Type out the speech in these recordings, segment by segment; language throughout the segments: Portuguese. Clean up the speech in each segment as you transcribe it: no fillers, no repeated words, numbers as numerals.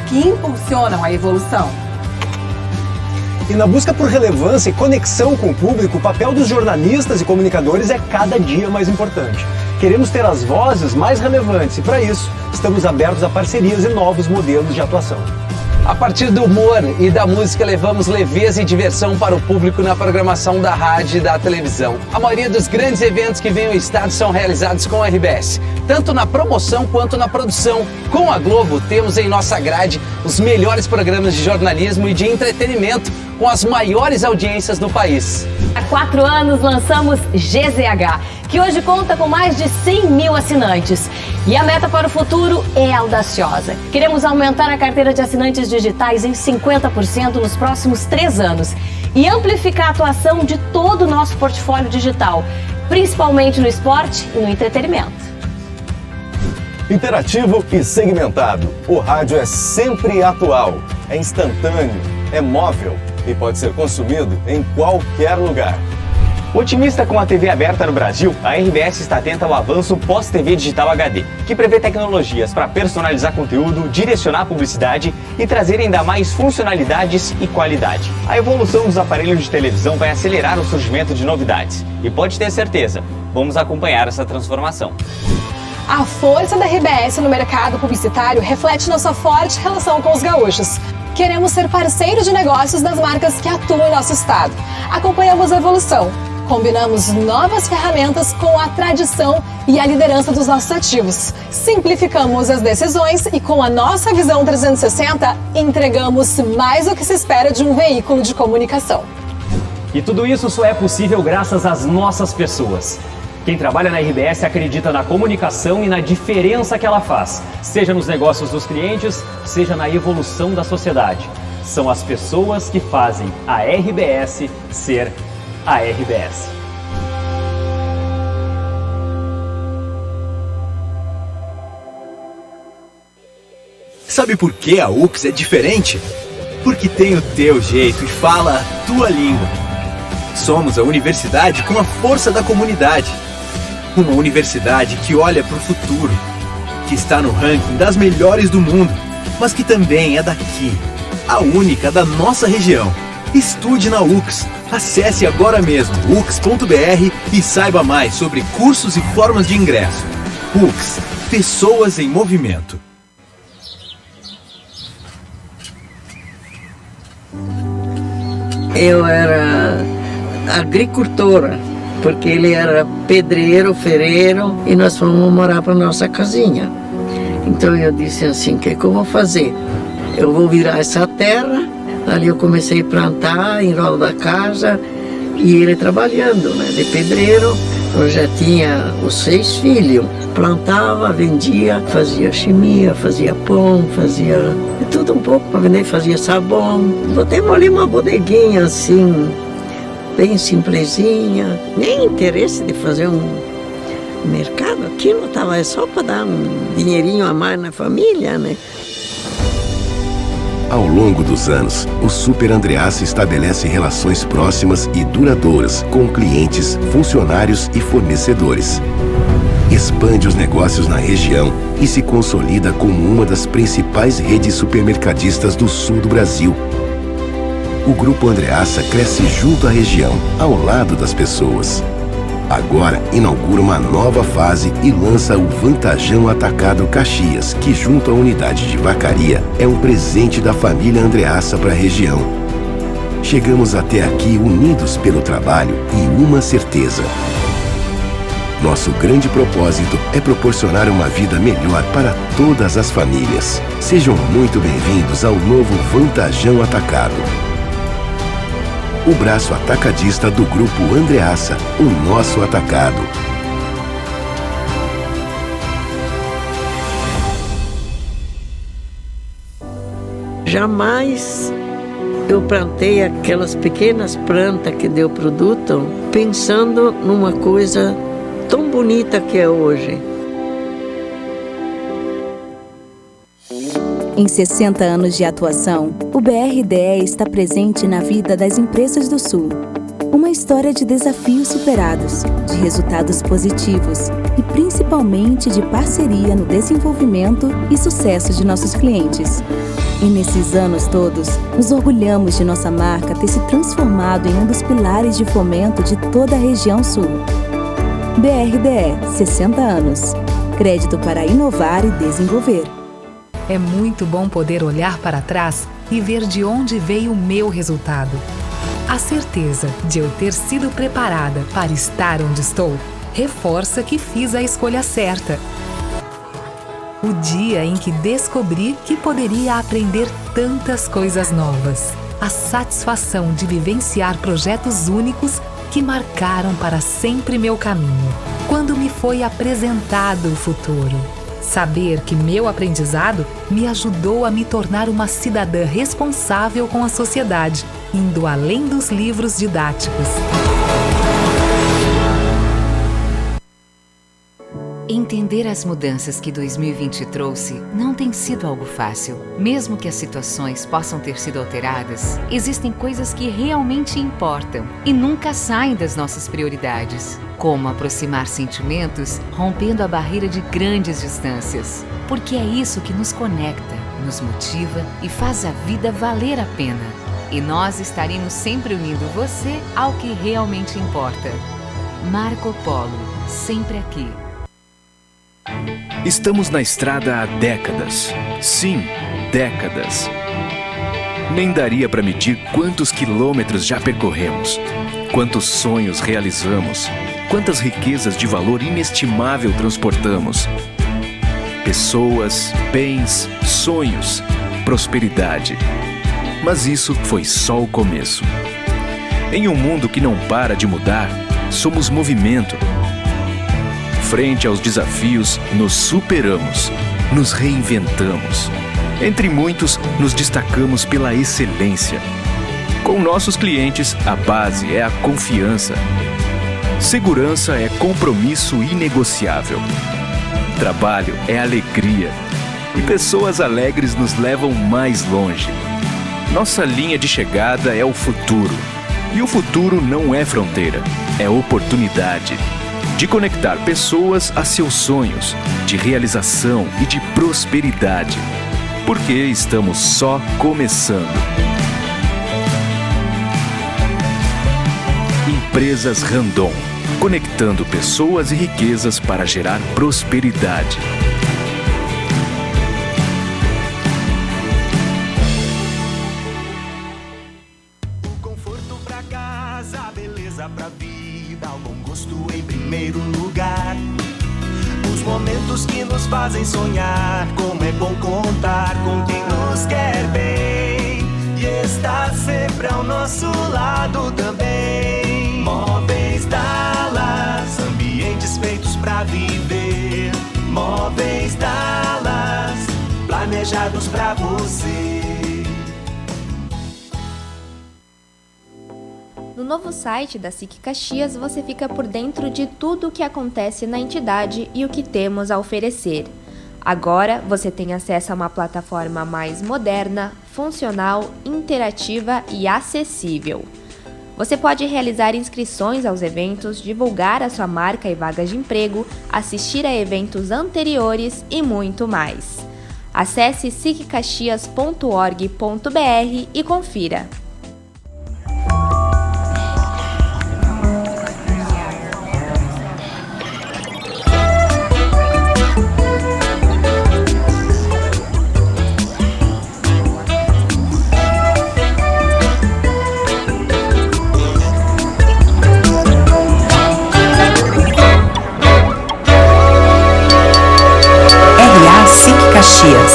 que impulsionam a evolução. E na busca por relevância e conexão com o público, o papel dos jornalistas e comunicadores é cada dia mais importante. Queremos ter as vozes mais relevantes e, para isso, estamos abertos a parcerias e novos modelos de atuação. A partir do humor e da música, levamos leveza e diversão para o público na programação da rádio e da televisão. A maioria dos grandes eventos que vêm ao estado são realizados com a RBS, tanto na promoção quanto na produção. Com a Globo, temos em nossa grade os melhores programas de jornalismo e de entretenimento, com as maiores audiências do país. Há 4 anos lançamos GZH, que hoje conta com mais de 100 mil assinantes. E a meta para o futuro é audaciosa. Queremos aumentar a carteira de assinantes digitais em 50% nos próximos 3 anos e amplificar a atuação de todo o nosso portfólio digital, principalmente no esporte e no entretenimento. Interativo e segmentado. O rádio é sempre atual, é instantâneo, é móvel e pode ser consumido em qualquer lugar. Otimista com a TV aberta no Brasil, a RBS está atenta ao avanço pós-TV digital HD, que prevê tecnologias para personalizar conteúdo, direcionar a publicidade e trazer ainda mais funcionalidades e qualidade. A evolução dos aparelhos de televisão vai acelerar o surgimento de novidades. E pode ter certeza, vamos acompanhar essa transformação. A força da RBS no mercado publicitário reflete nossa forte relação com os gaúchos. Queremos ser parceiro de negócios das marcas que atuam em nosso estado. Acompanhamos a evolução. Combinamos novas ferramentas com a tradição e a liderança dos nossos ativos. Simplificamos as decisões e, com a nossa visão 360, entregamos mais do que se espera de um veículo de comunicação. E tudo isso só é possível graças às nossas pessoas. Quem trabalha na RBS acredita na comunicação e na diferença que ela faz, seja nos negócios dos clientes, seja na evolução da sociedade. São as pessoas que fazem a RBS ser a RBS. Sabe por que a UX é diferente? Porque tem o teu jeito e fala a tua língua. Somos a universidade com a força da comunidade. Uma universidade que olha para o futuro, que está no ranking das melhores do mundo, mas que também é daqui, a única da nossa região. Estude na UX. Acesse agora mesmo ux.br e saiba mais sobre cursos e formas de ingresso. UX, pessoas em movimento. Eu era agricultora, porque ele era pedreiro, ferreiro, e nós fomos morar para nossa casinha. Então eu disse assim, o que eu vou fazer? Eu vou virar essa terra. Ali eu comecei a plantar em volta da casa e ele trabalhando, né, de pedreiro. Eu já tinha os 6 filhos. Plantava, vendia, fazia chimia, fazia pão, fazia tudo um pouco para vender, fazia sabão. Botemos ali uma bodeguinha assim, bem simplesinha. Nem interesse de fazer um mercado. Aquilo estava só para dar um dinheirinho a mais na família, né? Ao longo dos anos, o Super Andreassa estabelece relações próximas e duradouras com clientes, funcionários e fornecedores. Expande os negócios na região e se consolida como uma das principais redes supermercadistas do sul do Brasil. O Grupo Andreassa cresce junto à região, ao lado das pessoas. Agora inaugura uma nova fase e lança o Vantajão Atacado Caxias, que junto à unidade de vacaria é um presente da família Andreassa para a região. Chegamos até aqui unidos pelo trabalho e uma certeza. Nosso grande propósito é proporcionar uma vida melhor para todas as famílias. Sejam muito bem-vindos ao novo Vantajão Atacado. O braço atacadista do Grupo Andreassa, o nosso atacado. Jamais eu plantei aquelas pequenas plantas que deu produto pensando numa coisa tão bonita que é hoje. Em 60 anos de atuação, o BRDE está presente na vida das empresas do Sul. Uma história de desafios superados, de resultados positivos e principalmente de parceria no desenvolvimento e sucesso de nossos clientes. E nesses anos todos, nos orgulhamos de nossa marca ter se transformado em um dos pilares de fomento de toda a região sul. BRDE, 60 anos. Crédito para inovar e desenvolver. É muito bom poder olhar para trás e ver de onde veio o meu resultado. A certeza de eu ter sido preparada para estar onde estou reforça que fiz a escolha certa. O dia em que descobri que poderia aprender tantas coisas novas. A satisfação de vivenciar projetos únicos que marcaram para sempre meu caminho. Quando me foi apresentado o futuro. Saber que meu aprendizado me ajudou a me tornar uma cidadã responsável com a sociedade, indo além dos livros didáticos. Entender as mudanças que 2020 trouxe não tem sido algo fácil. Mesmo que as situações possam ter sido alteradas, existem coisas que realmente importam e nunca saem das nossas prioridades. Como aproximar sentimentos, rompendo a barreira de grandes distâncias. Porque é isso que nos conecta, nos motiva e faz a vida valer a pena. E nós estaremos sempre unindo você ao que realmente importa. Marco Polo, sempre aqui. Estamos na estrada há décadas. Sim, décadas. Nem daria para medir quantos quilômetros já percorremos, quantos sonhos realizamos, quantas riquezas de valor inestimável transportamos. Pessoas, bens, sonhos, prosperidade. Mas isso foi só o começo. Em um mundo que não para de mudar, somos movimento. Frente aos desafios, nos superamos, nos reinventamos. Entre muitos, nos destacamos pela excelência. Com nossos clientes, a base é a confiança. Segurança é compromisso inegociável. Trabalho é alegria. E pessoas alegres nos levam mais longe. Nossa linha de chegada é o futuro. E o futuro não é fronteira, é oportunidade. De conectar pessoas a seus sonhos, de realização e de prosperidade. Porque estamos só começando. Empresas Randon, conectando pessoas e riquezas para gerar prosperidade. O conforto pra casa, a beleza pra vida, o bom gosto em primeiro lugar. Os momentos que nos fazem sonhar, como é bom contar com quem nos quer bem e estar sempre ao nosso lado também. Móveis Dallas, ambientes feitos pra viver. Móveis Dallas, planejados pra você. No novo site da SIC Caxias, você fica por dentro de tudo o que acontece na entidade e o que temos a oferecer. Agora, você tem acesso a uma plataforma mais moderna, funcional, interativa e acessível. Você pode realizar inscrições aos eventos, divulgar a sua marca e vagas de emprego, assistir a eventos anteriores e muito mais. Acesse siccaxias.org.br e confira. Caxias.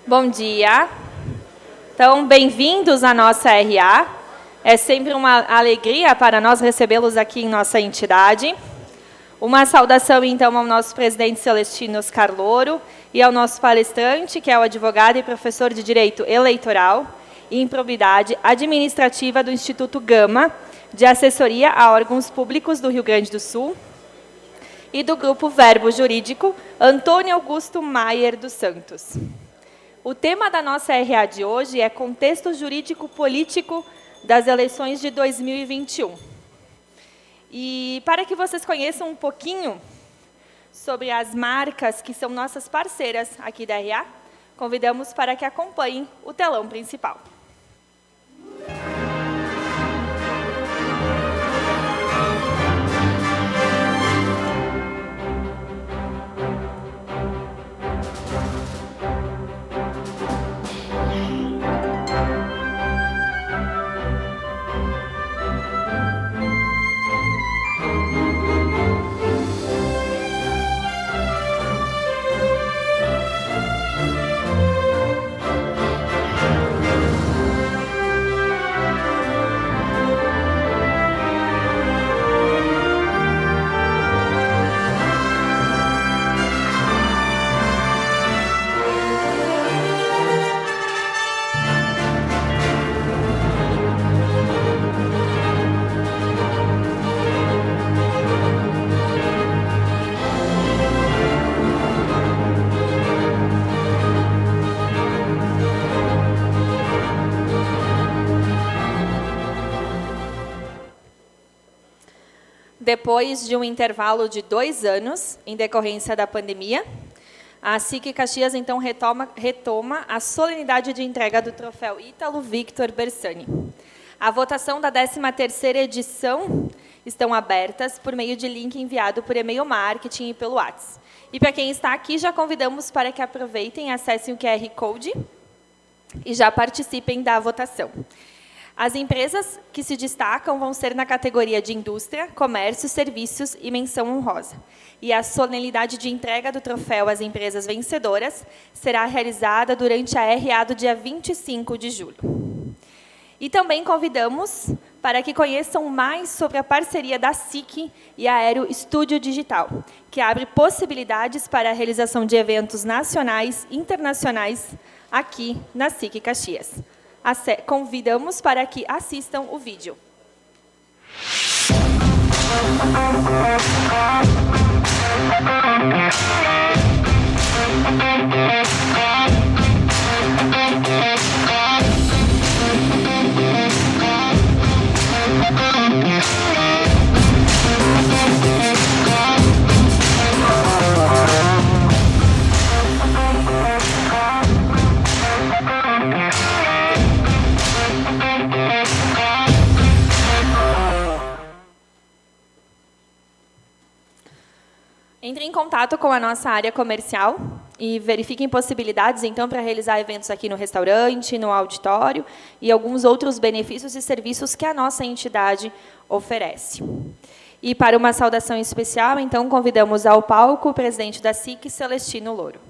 Bom dia. Então, bem-vindos à nossa RA. É sempre uma alegria para nós recebê-los aqui em nossa entidade. Uma saudação, então, ao nosso presidente Celestino Oscar Louro e ao nosso palestrante, que é o advogado e professor de Direito Eleitoral e Improbidade Administrativa do Instituto Gama, de Assessoria a Órgãos Públicos do Rio Grande do Sul. e do Grupo Verbo Jurídico, Antônio Augusto Maier dos Santos. O tema da nossa RA de hoje é Contexto Jurídico Político das Eleições de 2021. E para que vocês conheçam um pouquinho sobre as marcas que são nossas parceiras aqui da RA, convidamos para que acompanhem o telão principal. Depois de um intervalo de 2 anos, em decorrência da pandemia, a SIC Caxias, então, retoma a solenidade de entrega do troféu Ítalo Victor Bersani. A votação da 13ª edição estão abertas por meio de link enviado por e-mail marketing e pelo WhatsApp. E para quem está aqui, já convidamos para que aproveitem, acessem o QR Code e já participem da votação. As empresas que se destacam vão ser na categoria de indústria, comércio, serviços e menção honrosa. E a solenidade de entrega do troféu às empresas vencedoras será realizada durante a RA do dia 25 de julho. E também convidamos para que conheçam mais sobre a parceria da SIC e a Aero Estúdio Digital, que abre possibilidades para a realização de eventos nacionais e internacionais aqui na SIC Caxias. Convidamos para que assistam o vídeo. Entre em contato com a nossa área comercial e verifiquem possibilidades, então, para realizar eventos aqui no restaurante, no auditório e alguns outros benefícios e serviços que a nossa entidade oferece. E para uma saudação especial, então, convidamos ao palco o presidente da SIC, Celestino Louro.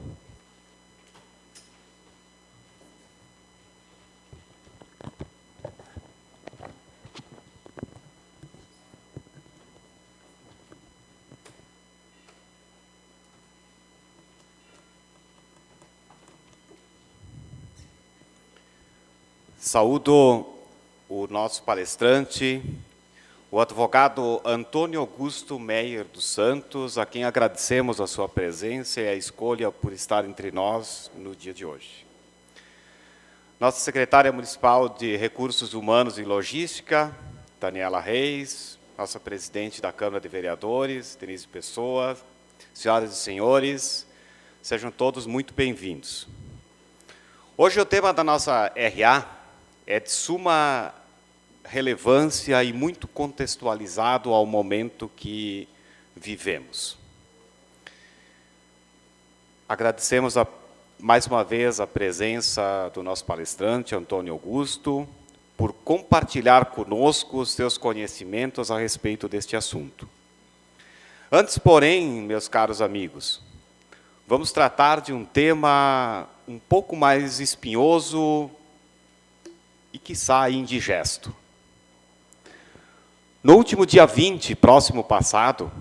Saúdo o nosso palestrante, o advogado Antônio Augusto Maier dos Santos, a quem agradecemos a sua presença e a escolha por estar entre nós no dia de hoje. Nossa secretária municipal de Recursos Humanos e Logística, Daniela Reis, nossa presidente da Câmara de Vereadores, Denise Pessoa, senhoras e senhores, sejam todos muito bem-vindos. Hoje o tema da nossa RA é de suma relevância e muito contextualizado ao momento que vivemos. Agradecemos mais uma vez a presença do nosso palestrante, Antônio Augusto, por compartilhar conosco os seus conhecimentos a respeito deste assunto. Antes, porém, meus caros amigos, vamos tratar de um tema um pouco mais espinhoso e, quiçá, indigesto. No último dia 20, próximo passado,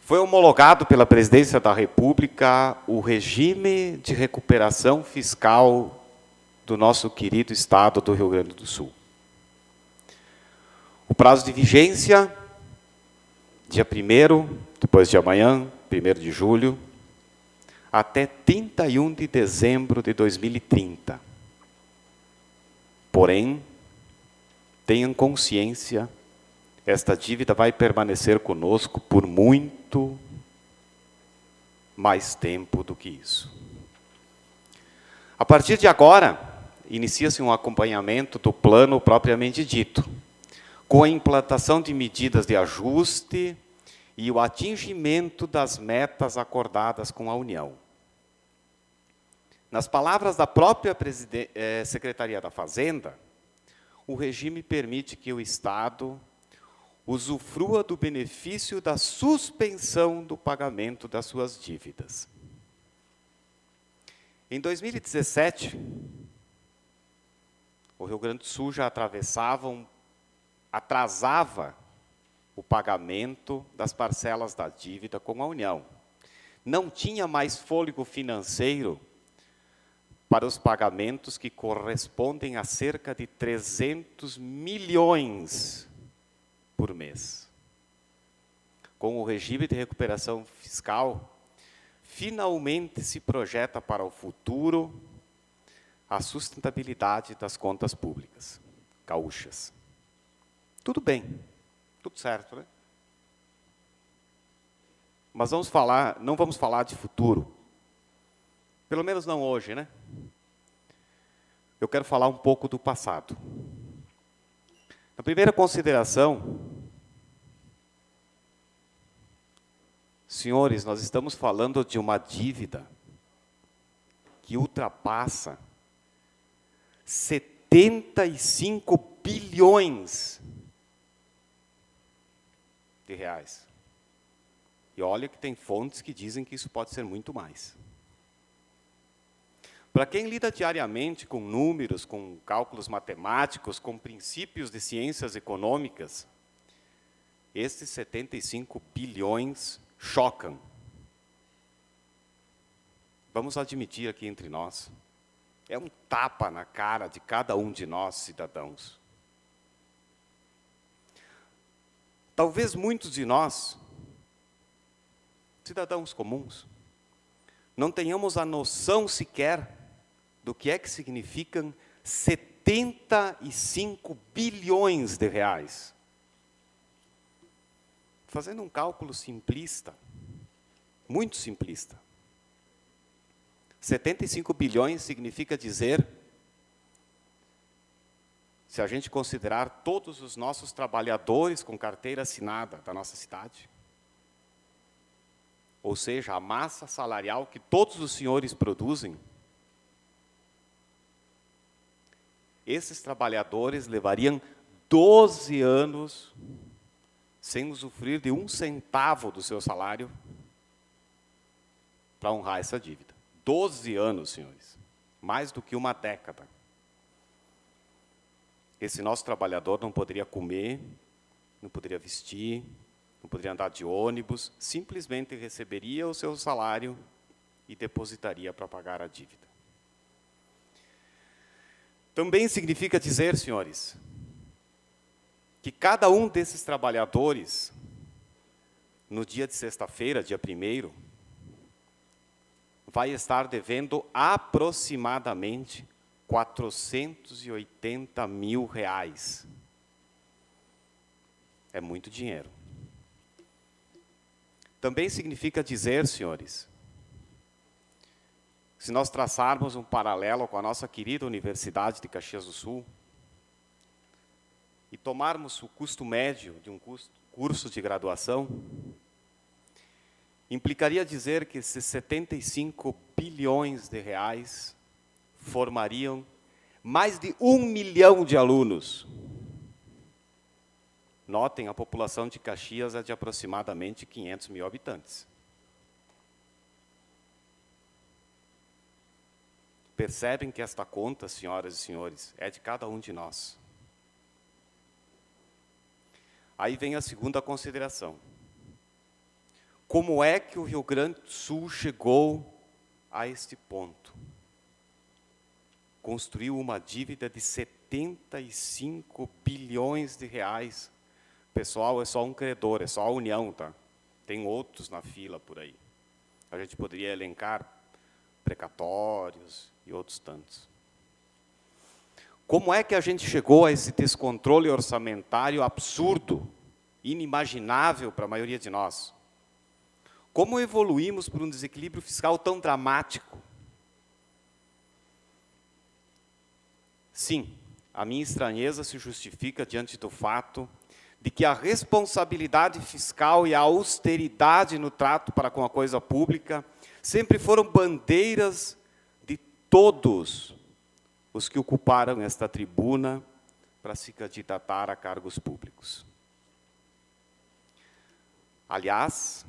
foi homologado pela Presidência da República o regime de recuperação fiscal do nosso querido estado do Rio Grande do Sul. O prazo de vigência, dia 1º depois de amanhã, 1º de julho, até 31 de dezembro de 2030. Porém, tenham consciência, esta dívida vai permanecer conosco por muito mais tempo do que isso. A partir de agora, inicia-se um acompanhamento do plano propriamente dito, com a implantação de medidas de ajuste e o atingimento das metas acordadas com a União. Nas palavras da própria Secretaria da Fazenda, o regime permite que o Estado usufrua do benefício da suspensão do pagamento das suas dívidas. Em 2017, o Rio Grande do Sul já atrasava o pagamento das parcelas da dívida com a União. Não tinha mais fôlego financeiro para os pagamentos que correspondem a cerca de 300 milhões por mês. Com o regime de recuperação fiscal, finalmente se projeta para o futuro a sustentabilidade das contas públicas gaúchas. Tudo bem, tudo certo, né? Mas não vamos falar de futuro. Pelo menos não hoje, né? Eu quero falar um pouco do passado. Na primeira consideração, senhores, nós estamos falando de uma dívida que ultrapassa 75 bilhões de reais. E olha que tem fontes que dizem que isso pode ser muito mais. Para quem lida diariamente com números, com cálculos matemáticos, com princípios de ciências econômicas, esses 75 bilhões chocam. Vamos admitir aqui entre nós, é um tapa na cara de cada um de nós, cidadãos. Talvez muitos de nós, cidadãos comuns, não tenhamos a noção sequer do que é que significam 75 bilhões de reais. Fazendo um cálculo simplista, muito simplista, 75 bilhões significa dizer, se a gente considerar todos os nossos trabalhadores com carteira assinada da nossa cidade, ou seja, a massa salarial que todos os senhores produzem, esses trabalhadores levariam 12 anos sem usufruir de 1 centavo do seu salário para honrar essa dívida. 12 anos, senhores. Mais do que uma década. Esse nosso trabalhador não poderia comer, não poderia vestir, não poderia andar de ônibus, simplesmente receberia o seu salário e depositaria para pagar a dívida. Também significa dizer, senhores, que cada um desses trabalhadores, no dia de sexta-feira, dia 1º, vai estar devendo aproximadamente 480 mil reais. É muito dinheiro. Também significa dizer, senhores, se nós traçarmos um paralelo com a nossa querida Universidade de Caxias do Sul e tomarmos o custo médio de um curso de graduação, implicaria dizer que esses 75 bilhões de reais formariam mais de 1 milhão de alunos. Notem, a população de Caxias é de aproximadamente 500 mil habitantes. Percebem que esta conta, senhoras e senhores, é de cada um de nós. Aí vem a segunda consideração. Como é que o Rio Grande do Sul chegou a este ponto? Construiu uma dívida de 75 bilhões de reais. Pessoal, é só um credor, é só a União, tá? Tem outros na fila por aí. A gente poderia elencar precatórios e outros tantos. Como é que a gente chegou a esse descontrole orçamentário absurdo, inimaginável para a maioria de nós? Como evoluímos para um desequilíbrio fiscal tão dramático? Sim, a minha estranheza se justifica diante do fato de que a responsabilidade fiscal e a austeridade no trato para com a coisa pública sempre foram bandeiras de todos os que ocuparam esta tribuna para se candidatar a cargos públicos. Aliás,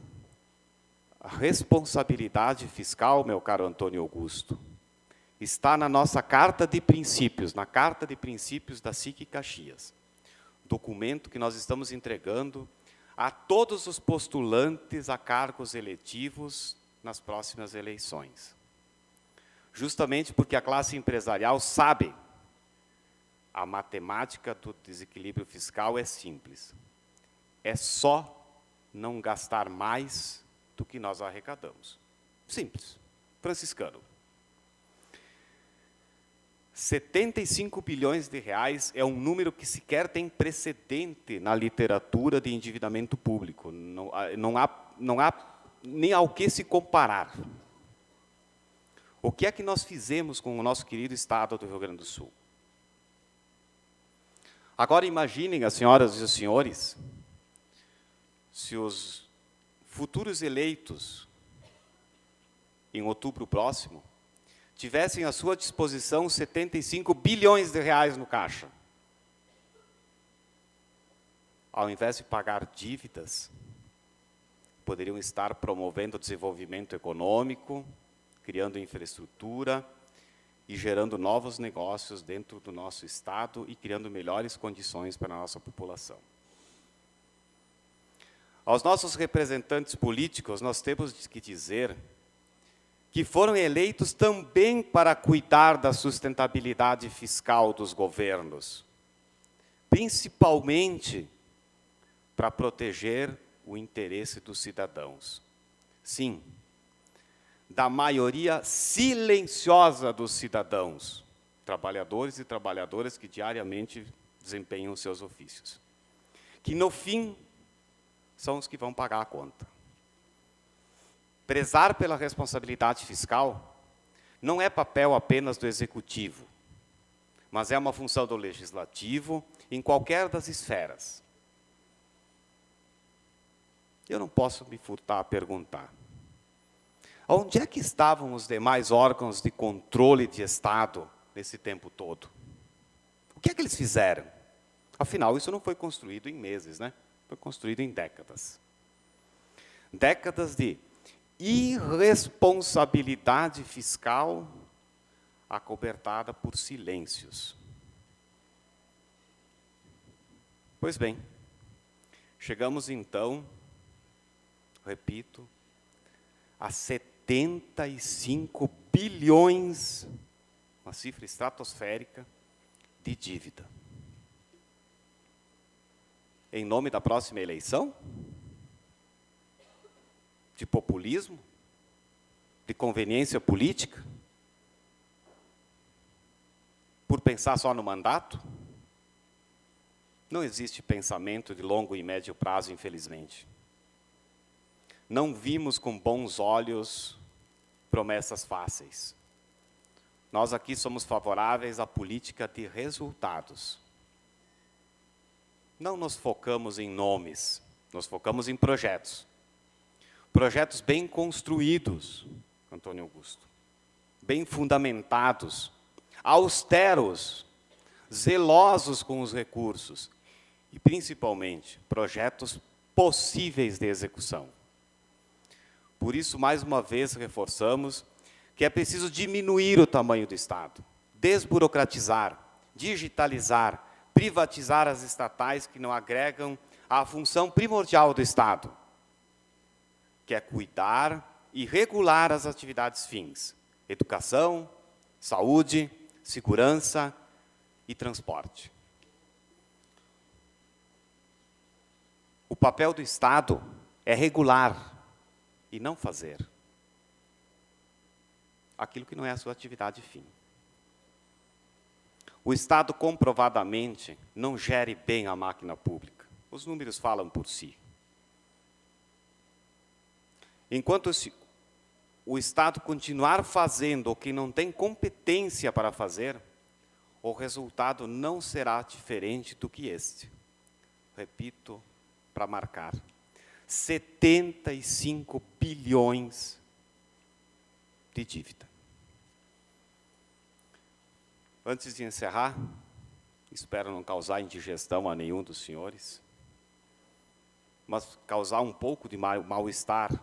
a responsabilidade fiscal, meu caro Antônio Augusto, está na nossa Carta de Princípios, na Carta de Princípios da SIC Caxias, documento que nós estamos entregando a todos os postulantes a cargos eletivos nas próximas eleições. Justamente porque a classe empresarial sabe, a matemática do desequilíbrio fiscal é simples. É só não gastar mais do que nós arrecadamos. Simples. Franciscano. 75 bilhões de reais é um número que sequer tem precedente na literatura de endividamento público. Não há nem ao que se comparar. O que é que nós fizemos com o nosso querido Estado do Rio Grande do Sul? Agora imaginem, as senhoras e os senhores, se os futuros eleitos, em outubro próximo, tivessem à sua disposição 75 bilhões de reais no caixa. Ao invés de pagar dívidas, poderiam estar promovendo o desenvolvimento econômico, criando infraestrutura e gerando novos negócios dentro do nosso Estado e criando melhores condições para a nossa população. Aos nossos representantes políticos, nós temos que dizer que foram eleitos também para cuidar da sustentabilidade fiscal dos governos, principalmente para proteger o interesse dos cidadãos. Sim, da maioria silenciosa dos cidadãos, trabalhadores e trabalhadoras que diariamente desempenham os seus ofícios, que no fim são os que vão pagar a conta. Prezar pela responsabilidade fiscal não é papel apenas do Executivo, mas é uma função do Legislativo em qualquer das esferas. Eu não posso me furtar a perguntar: onde é que estavam os demais órgãos de controle de Estado nesse tempo todo? O que é que eles fizeram? Afinal, isso não foi construído em meses, né? Foi construído em décadas. Décadas de irresponsabilidade fiscal acobertada por silêncios. Pois bem, chegamos então, repito, a 75 bilhões, uma cifra estratosférica, de dívida. Em nome da próxima eleição? De populismo? De conveniência política? Por pensar só no mandato? Não existe pensamento de longo e médio prazo, infelizmente. Não vimos com bons olhos promessas fáceis. Nós aqui somos favoráveis à política de resultados. Não nos focamos em nomes, nos focamos em projetos. Projetos bem construídos, Antônio Augusto, bem fundamentados, austeros, zelosos com os recursos e, principalmente, projetos possíveis de execução. Por isso, mais uma vez, reforçamos que é preciso diminuir o tamanho do Estado, desburocratizar, digitalizar, privatizar as estatais que não agregam à função primordial do Estado, que é cuidar e regular as atividades fins: educação, saúde, segurança e transporte. O papel do Estado é regular e não fazer aquilo que não é a sua atividade fim. O Estado comprovadamente não gere bem a máquina pública. Os números falam por si. Enquanto o Estado continuar fazendo o que não tem competência para fazer, o resultado não será diferente do que este. Repito, para marcar. 75 bilhões de dívida. Antes de encerrar, espero não causar indigestão a nenhum dos senhores, mas causar um pouco de mal-estar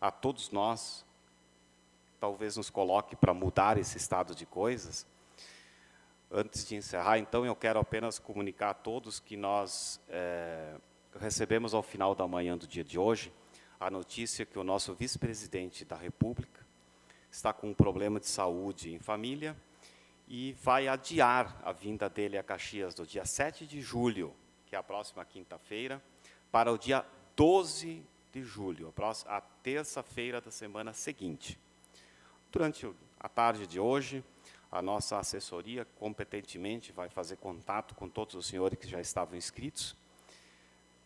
a todos nós, talvez nos coloque para mudar esse estado de coisas. Antes de encerrar, então, eu quero apenas comunicar a todos que nós recebemos ao final da manhã do dia de hoje a notícia que o nosso vice-presidente da República está com um problema de saúde em família e vai adiar a vinda dele a Caxias do dia 7 de julho, que é a próxima quinta-feira, para o dia 12 de julho, a terça-feira da semana seguinte. Durante a tarde de hoje, a nossa assessoria competentemente vai fazer contato com todos os senhores que já estavam inscritos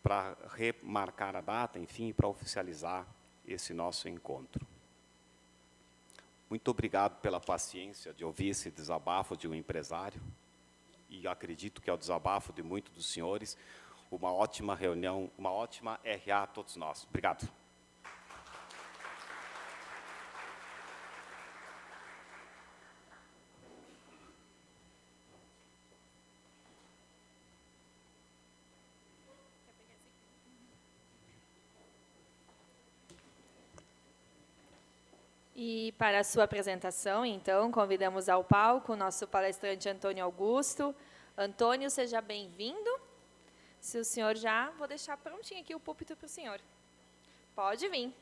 para remarcar a data, enfim, para oficializar esse nosso encontro. Muito obrigado pela paciência de ouvir esse desabafo de um empresário, e acredito que é o desabafo de muitos dos senhores. Uma ótima reunião, uma ótima RA a todos nós. Obrigado. E para a sua apresentação, então, convidamos ao palco o nosso palestrante Antônio Augusto. Antônio, seja bem-vindo. Se o senhor já, vou deixar prontinho aqui o púlpito para o senhor. Pode vir.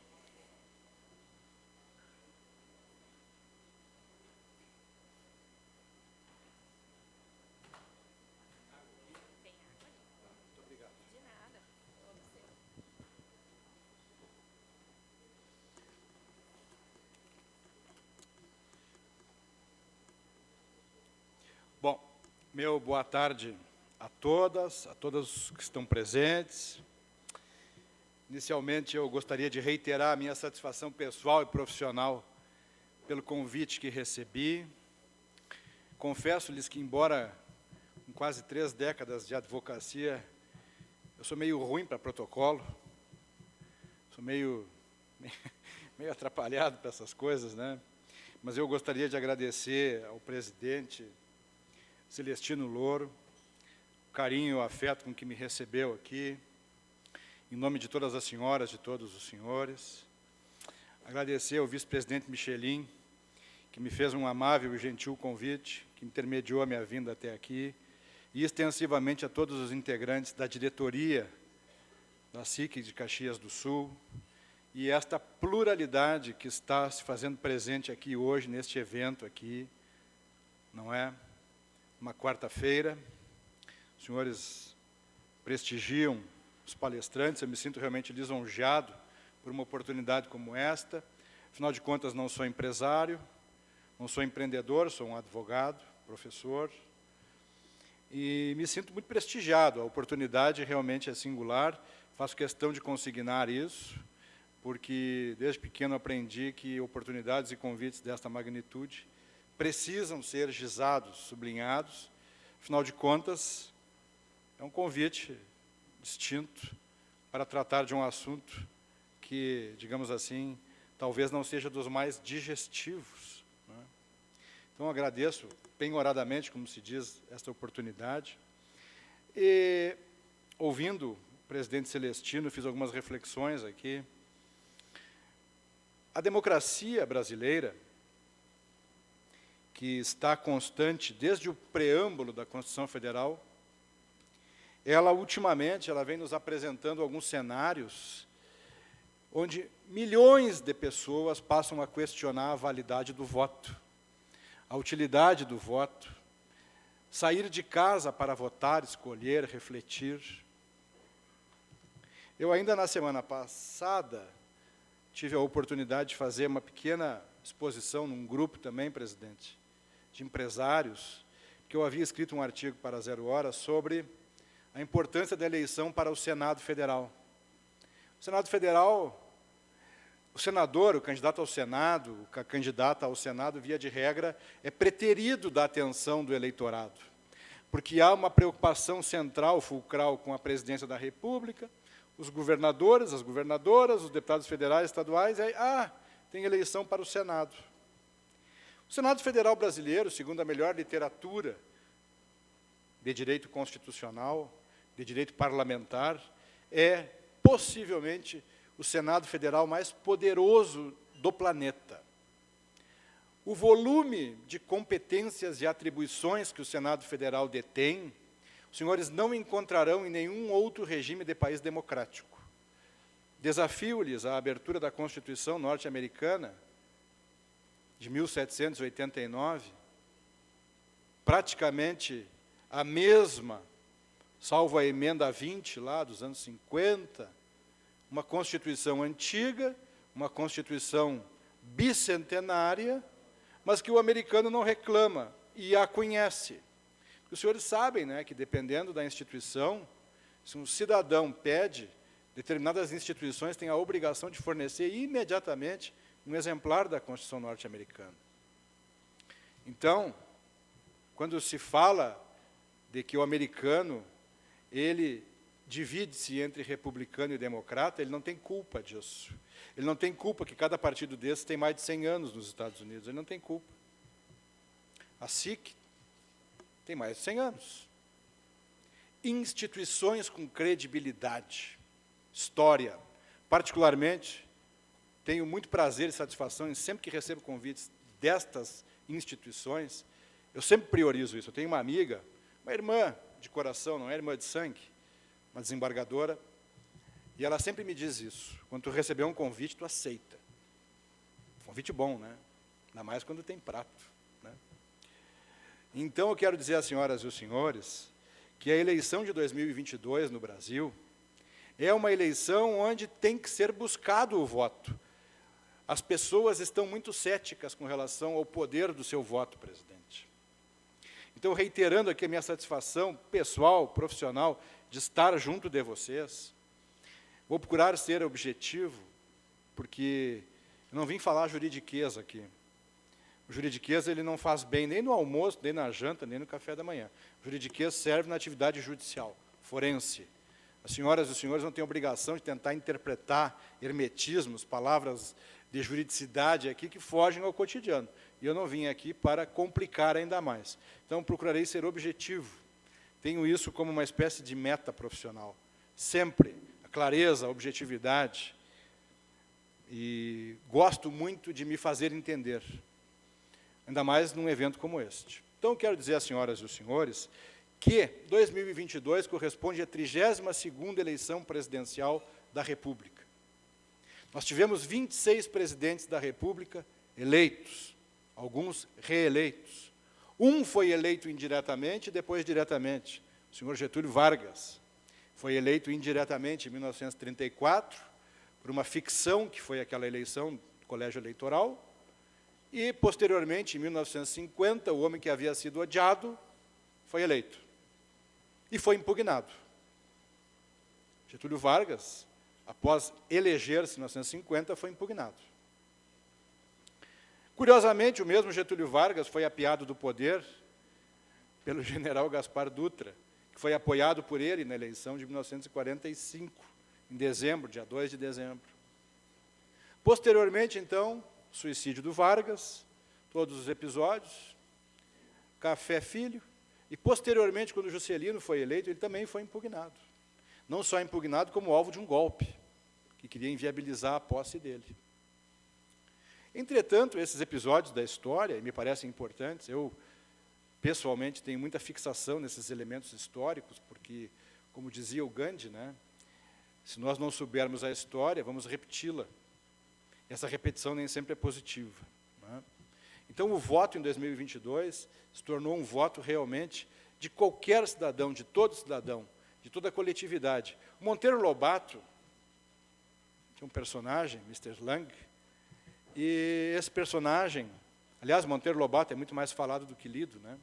Bom, meu boa tarde a todos que estão presentes. Inicialmente, eu gostaria de reiterar a minha satisfação pessoal e profissional pelo convite que recebi. Confesso-lhes que, embora com quase 3 décadas de advocacia, eu sou meio ruim para protocolo, sou meio atrapalhado para essas coisas, né? Mas eu gostaria de agradecer ao presidente Celestino Louro, o carinho e o afeto com que me recebeu aqui, em nome de todas as senhoras, de todos os senhores. Agradecer ao vice-presidente Michelin, que me fez um amável e gentil convite, que intermediou a minha vinda até aqui, e extensivamente a todos os integrantes da diretoria da SIC de Caxias do Sul, e esta pluralidade que está se fazendo presente aqui hoje, neste evento aqui, não é? Uma quarta-feira, os senhores prestigiam os palestrantes, eu me sinto realmente lisonjeado por uma oportunidade como esta. Afinal de contas, não sou empresário, não sou empreendedor, sou um advogado, professor, e me sinto muito prestigiado. A oportunidade realmente é singular, faço questão de consignar isso, porque desde pequeno aprendi que oportunidades e convites desta magnitude precisam ser gizados, sublinhados. Afinal de contas, é um convite distinto para tratar de um assunto que, digamos assim, talvez não seja dos mais digestivos, né? Então, agradeço penhoradamente, como se diz, esta oportunidade. E, ouvindo o presidente Celestino, fiz algumas reflexões aqui. A democracia brasileira, que está constante desde o preâmbulo da Constituição Federal, ela, ultimamente, ela vem nos apresentando alguns cenários onde milhões de pessoas passam a questionar a validade do voto, a utilidade do voto, sair de casa para votar, escolher, refletir. Eu ainda na semana passada tive a oportunidade de fazer uma pequena exposição num grupo também, presidente, de empresários, que eu havia escrito um artigo para a 0 Hora sobre a importância da eleição para o Senado Federal. O Senado Federal, o senador, o candidato ao Senado, a candidata ao Senado, via de regra, é preterido da atenção do eleitorado, porque há uma preocupação central, fulcral, com a presidência da República, os governadores, as governadoras, os deputados federais, estaduais, e aí, tem eleição para o Senado. O Senado Federal brasileiro, segundo a melhor literatura de direito constitucional, de direito parlamentar, é possivelmente o Senado Federal mais poderoso do planeta. O volume de competências e atribuições que o Senado Federal detém, os senhores não encontrarão em nenhum outro regime de país democrático. Desafio-lhes a abertura da Constituição norte-americana de 1789, praticamente a mesma, salvo a emenda 20, lá dos anos 50, uma Constituição antiga, uma Constituição bicentenária, mas que o americano não reclama e a conhece. Os senhores sabem, né, que, dependendo da instituição, se um cidadão pede, determinadas instituições têm a obrigação de fornecer imediatamente um exemplar da Constituição norte-americana. Então, quando se fala de que o americano, ele divide-se entre republicano e democrata, ele não tem culpa disso. Ele não tem culpa que cada partido desses tem mais de 100 anos nos Estados Unidos. Ele não tem culpa. A SIC tem mais de 100 anos. Instituições com credibilidade, história. Particularmente, tenho muito prazer e satisfação em sempre que recebo convites destas instituições, eu sempre priorizo isso. Eu tenho uma amiga, uma irmã de coração, não é irmã de sangue, uma desembargadora, e ela sempre me diz isso. Quando tu receber um convite, tu aceita. Convite bom, né? Ainda mais quando tem prato. Né? Então, eu quero dizer às senhoras e os senhores que a eleição de 2022 no Brasil é uma eleição onde tem que ser buscado o voto. As pessoas estão muito céticas com relação ao poder do seu voto, presidente. Então, reiterando aqui a minha satisfação pessoal, profissional, de estar junto de vocês, vou procurar ser objetivo, porque eu não vim falar juridiqueza aqui. O juridiqueza ele não faz bem nem no almoço, nem na janta, nem no café da manhã. O juridiqueza serve na atividade judicial, forense. As senhoras e os senhores não têm obrigação de tentar interpretar hermetismos, palavras de juridicidade aqui que fogem ao cotidiano. E eu não vim aqui para complicar ainda mais. Então, procurarei ser objetivo. Tenho isso como uma espécie de meta profissional. Sempre a clareza, a objetividade. E gosto muito de me fazer entender. Ainda mais num evento como este. Então, quero dizer às senhoras e os senhores que 2022 corresponde à 32ª eleição presidencial da República. Nós tivemos 26 presidentes da República eleitos, alguns reeleitos. Um foi eleito indiretamente e depois diretamente, o senhor Getúlio Vargas. Foi eleito indiretamente em 1934, por uma ficção que foi aquela eleição do colégio eleitoral, e, posteriormente, em 1950, o homem que havia sido odiado foi eleito. E foi impugnado. Getúlio Vargas, após eleger-se em 1950, foi impugnado. Curiosamente, o mesmo Getúlio Vargas foi apeado do poder pelo general Gaspar Dutra, que foi apoiado por ele na eleição de 1945, em dezembro, dia 2 de dezembro. Posteriormente, então, suicídio do Vargas, todos os episódios, Café Filho, e, posteriormente, quando Juscelino foi eleito, ele também foi impugnado. Não só impugnado, como alvo de um golpe, que queria inviabilizar a posse dele. Entretanto, esses episódios da história, e me parecem importantes, eu, pessoalmente, tenho muita fixação nesses elementos históricos, porque, como dizia o Gandhi, né, se nós não soubermos a história, vamos repeti-la. Essa repetição nem sempre é positiva. Né? Então, o voto em 2022 se tornou um voto realmente de qualquer cidadão, de todo cidadão, de toda a coletividade. O Monteiro Lobato, tinha um personagem, Mr. Lang, e esse personagem, aliás, Monteiro Lobato é muito mais falado do que lido, né?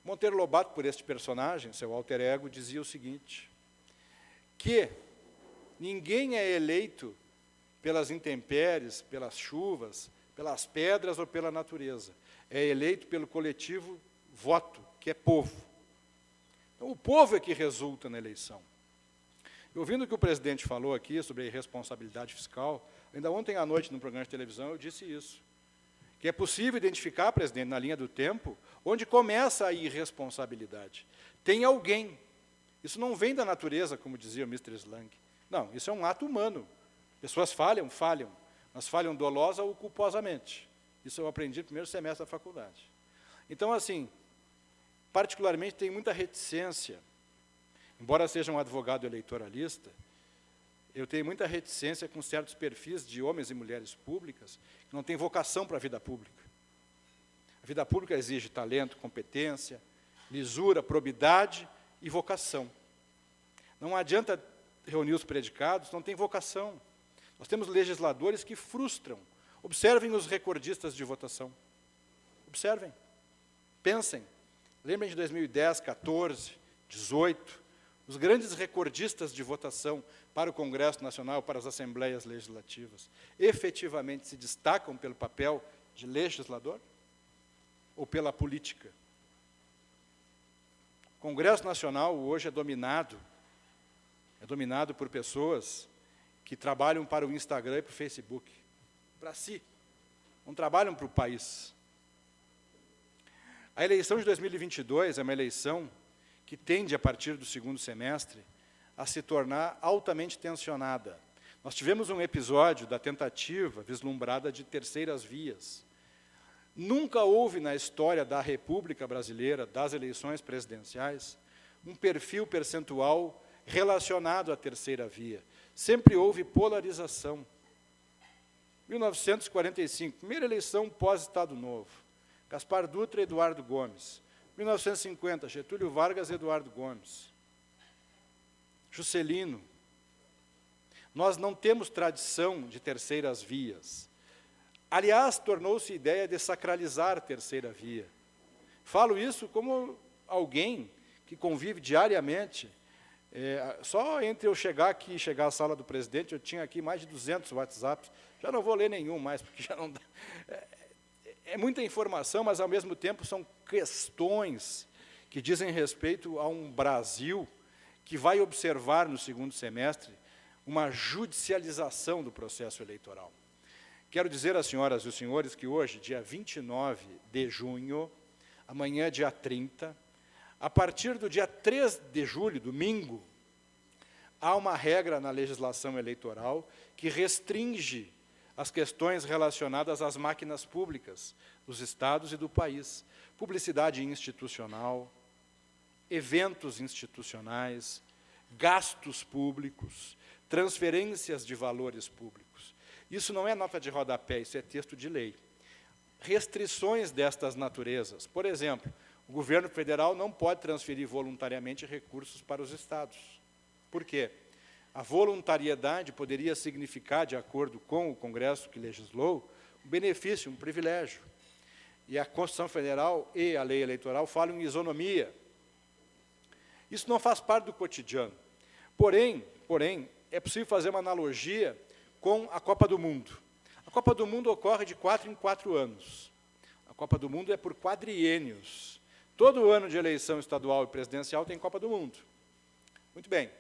Monteiro Lobato, por este personagem, seu alter ego, dizia o seguinte, que ninguém é eleito pelas intempéries, pelas chuvas, pelas pedras ou pela natureza. É eleito pelo coletivo voto, que é povo. Então, o povo é que resulta na eleição. E ouvindo o que o presidente falou aqui sobre a irresponsabilidade fiscal, ainda ontem à noite, num programa de televisão, eu disse isso. Que é possível identificar, presidente, na linha do tempo, onde começa a irresponsabilidade. Tem alguém. Isso não vem da natureza, como dizia o Mr. Slang. Não, isso é um ato humano. Pessoas falham, mas falham dolosa ou culposamente. Isso eu aprendi no primeiro semestre da faculdade. Então, assim, particularmente, tem muita reticência. Embora seja um advogado eleitoralista, eu tenho muita reticência com certos perfis de homens e mulheres públicas que não têm vocação para a vida pública. A vida pública exige talento, competência, lisura, probidade e vocação. Não adianta reunir os predicados, não tem vocação. Nós temos legisladores que frustram. Observem os recordistas de votação. Observem. Pensem. Lembrem de 2010, 14, 18, os grandes recordistas de votação para o Congresso Nacional, para as Assembleias Legislativas, efetivamente se destacam pelo papel de legislador ou pela política? O Congresso Nacional hoje é dominado por pessoas que trabalham para o Instagram e para o Facebook, para si, não trabalham para o país. A eleição de 2022 é uma eleição que tende, a partir do segundo semestre, a se tornar altamente tensionada. Nós tivemos um episódio da tentativa vislumbrada de terceiras vias. Nunca houve na história da República Brasileira, das eleições presidenciais, um perfil percentual relacionado à terceira via. Sempre houve polarização. 1945, primeira eleição pós-Estado Novo. Gaspar Dutra e Eduardo Gomes. 1950, Getúlio Vargas e Eduardo Gomes. Juscelino. Nós não temos tradição de terceiras vias. Aliás, tornou-se ideia de sacralizar a terceira via. Falo isso como alguém que convive diariamente. Só entre eu chegar aqui e chegar à sala do presidente, eu tinha aqui mais de 200 WhatsApps. Já não vou ler nenhum mais, porque já não dá. É muita informação, mas, ao mesmo tempo, são questões que dizem respeito a um Brasil que vai observar, no segundo semestre, uma judicialização do processo eleitoral. Quero dizer às senhoras e os senhores que hoje, dia 29 de junho, amanhã, dia 30, a partir do dia 3 de julho, domingo, há uma regra na legislação eleitoral que restringe as questões relacionadas às máquinas públicas dos estados e do país. Publicidade institucional, eventos institucionais, gastos públicos, transferências de valores públicos. Isso não é nota de rodapé, isso é texto de lei. Restrições destas naturezas. Por exemplo, o governo federal não pode transferir voluntariamente recursos para os estados. Por quê? A voluntariedade poderia significar, de acordo com o Congresso que legislou, um benefício, um privilégio. E a Constituição Federal e a lei eleitoral falam em isonomia. Isso não faz parte do cotidiano. Porém, é possível fazer uma analogia com a Copa do Mundo. A Copa do Mundo ocorre de 4 em 4 anos. A Copa do Mundo é por quadriênios. Todo ano de eleição estadual e presidencial tem Copa do Mundo. Muito bem.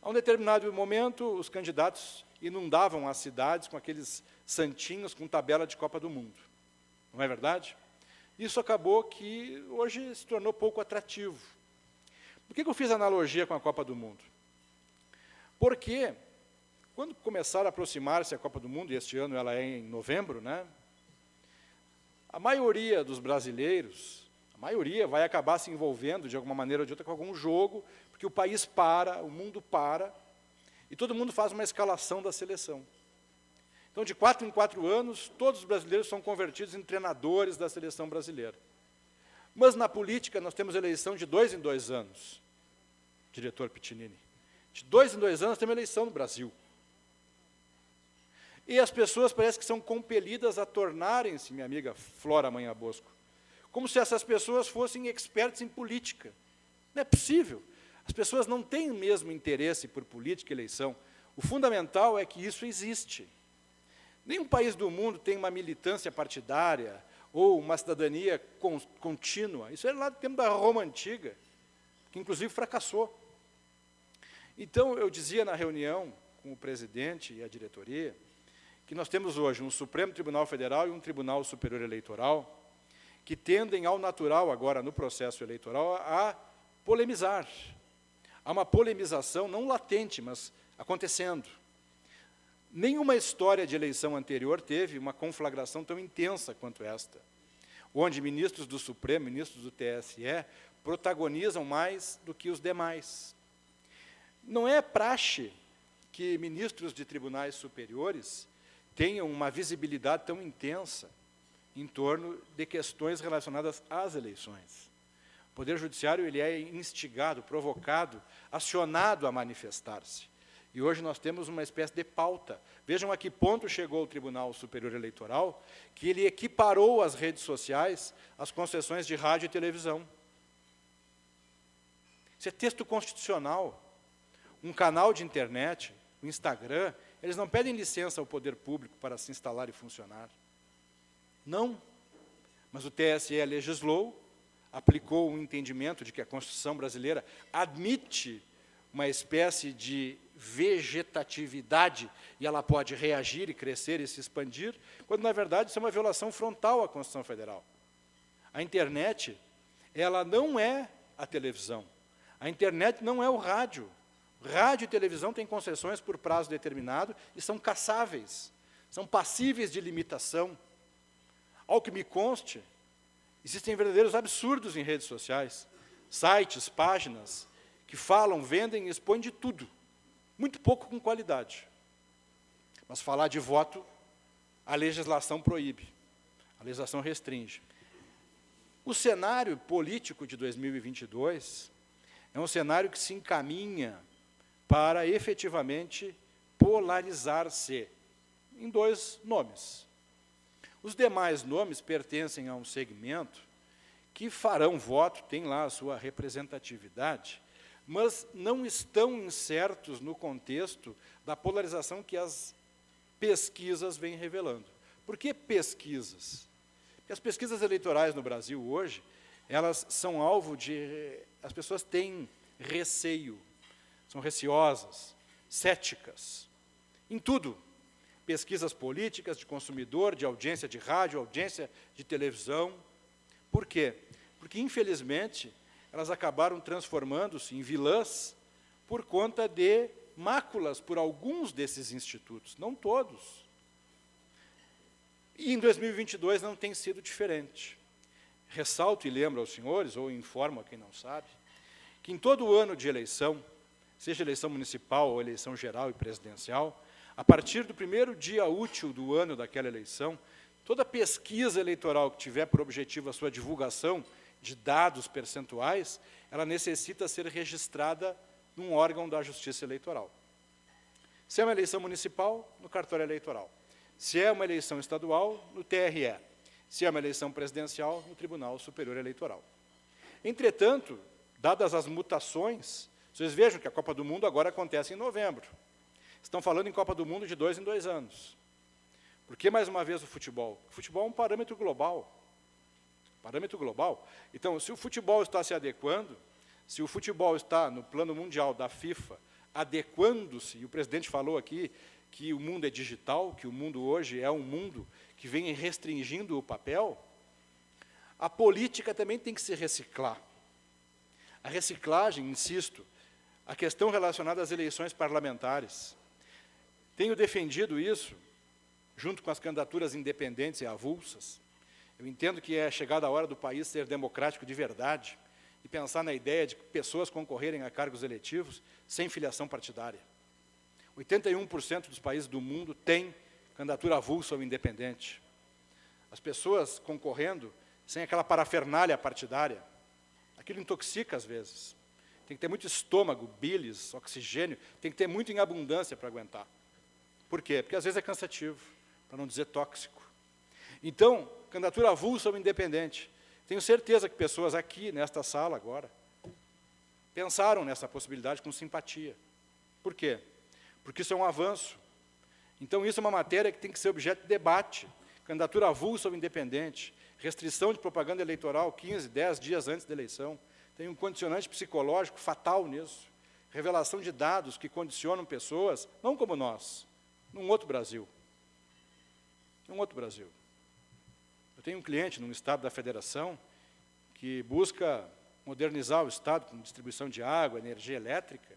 A um determinado momento, os candidatos inundavam as cidades com aqueles santinhos com tabela de Copa do Mundo. Não é verdade? Isso acabou que hoje se tornou pouco atrativo. Por que eu fiz analogia com a Copa do Mundo? Porque, quando começar a aproximar-se a Copa do Mundo, e este ano ela é em novembro, né, a maioria dos brasileiros, vai acabar se envolvendo, de alguma maneira ou de outra, com algum jogo, porque o país para, o mundo para, e todo mundo faz uma escalação da seleção. Então, de 4 em 4 anos, todos os brasileiros são convertidos em treinadores da seleção brasileira. Mas, na política, nós temos eleição de 2 em 2 anos, diretor Pitinini. De 2 em 2 anos, temos eleição no Brasil. E as pessoas parece que são compelidas a tornarem-se, minha amiga Flora Manha Bosco, como se essas pessoas fossem expertas em política. Não é possível. As pessoas não têm o mesmo interesse por política e eleição. O fundamental é que isso existe. Nenhum país do mundo tem uma militância partidária ou uma cidadania contínua. Isso é lá do tempo da Roma Antiga, que inclusive fracassou. Então, eu dizia na reunião com o presidente e a diretoria que nós temos hoje um Supremo Tribunal Federal e um Tribunal Superior Eleitoral que tendem ao natural, agora no processo eleitoral, a polemizar. Há uma polemização não latente, mas acontecendo. Nenhuma história de eleição anterior teve uma conflagração tão intensa quanto esta, onde ministros do Supremo, ministros do TSE, protagonizam mais do que os demais. Não é praxe que ministros de tribunais superiores tenham uma visibilidade tão intensa em torno de questões relacionadas às eleições. O Poder Judiciário ele é instigado, provocado, acionado a manifestar-se. E hoje nós temos uma espécie de pauta. Vejam a que ponto chegou o Tribunal Superior Eleitoral, que ele equiparou as redes sociais às concessões de rádio e televisão. Isso é texto constitucional. Um canal de internet, o Instagram, eles não pedem licença ao poder público para se instalar e funcionar. Não. Mas o TSE legislou, aplicou um entendimento de que a Constituição brasileira admite uma espécie de vegetatividade e ela pode reagir e crescer e se expandir, quando, na verdade, isso é uma violação frontal à Constituição Federal. A internet, ela não é a televisão. A internet não é o rádio. Rádio e televisão têm concessões por prazo determinado e são cassáveis, são passíveis de limitação. Ao que me conste, existem verdadeiros absurdos em redes sociais, sites, páginas, que falam, vendem e expõem de tudo, muito pouco com qualidade. Mas falar de voto, a legislação proíbe, a legislação restringe. O cenário político de 2022 é um cenário que se encaminha para efetivamente polarizar-se em dois nomes. Os demais nomes pertencem a um segmento que farão voto, tem lá a sua representatividade, mas não estão insertos no contexto da polarização que as pesquisas vêm revelando. Por que pesquisas? Porque as pesquisas eleitorais no Brasil hoje, elas são alvo de... As pessoas têm receio, são receosas, céticas, em tudo. Pesquisas políticas, de consumidor, de audiência de rádio, audiência de televisão. Por quê? Porque, infelizmente, elas acabaram transformando-se em vilãs por conta de máculas por alguns desses institutos, não todos. E em 2022 não tem sido diferente. Ressalto e lembro aos senhores, ou informo a quem não sabe, que em todo ano de eleição, seja eleição municipal ou eleição geral e presidencial, a partir do primeiro dia útil do ano daquela eleição, toda pesquisa eleitoral que tiver por objetivo a sua divulgação de dados percentuais, ela necessita ser registrada num órgão da Justiça Eleitoral. Se é uma eleição municipal, no cartório eleitoral. Se é uma eleição estadual, no TRE. Se é uma eleição presidencial, no Tribunal Superior Eleitoral. Entretanto, dadas as mutações, vocês vejam que a Copa do Mundo agora acontece em novembro. Estão falando em Copa do Mundo de 2 em 2 anos. Por que, mais uma vez, o futebol? O futebol é um parâmetro global. Parâmetro global. Então, se o futebol está se adequando, se o futebol está, no plano mundial da FIFA, adequando-se, e o presidente falou aqui que o mundo é digital, que o mundo hoje é um mundo que vem restringindo o papel, a política também tem que se reciclar. A reciclagem, insisto, a questão relacionada às eleições parlamentares. Tenho defendido isso, junto com as candidaturas independentes e avulsas. Eu entendo que é chegada a hora do país ser democrático de verdade e pensar na ideia de pessoas concorrerem a cargos eletivos sem filiação partidária. 81% dos países do mundo têm candidatura avulsa ou independente. As pessoas concorrendo sem aquela parafernália partidária, aquilo intoxica às vezes. Tem que ter muito estômago, bilis, oxigênio, tem que ter muito em abundância para aguentar. Por quê? Porque às vezes é cansativo, para não dizer tóxico. Então, candidatura avulsa ou independente. Tenho certeza que pessoas aqui, nesta sala agora, pensaram nessa possibilidade com simpatia. Por quê? Porque isso é um avanço. Então, isso é uma matéria que tem que ser objeto de debate. Candidatura avulsa ou independente, restrição de propaganda eleitoral 15, 10 dias antes da eleição. Tem um condicionante psicológico fatal nisso. Revelação de dados que condicionam pessoas, não como nós, num outro Brasil. Num outro Brasil. Eu tenho um cliente num estado da federação que busca modernizar o estado com distribuição de água, energia elétrica,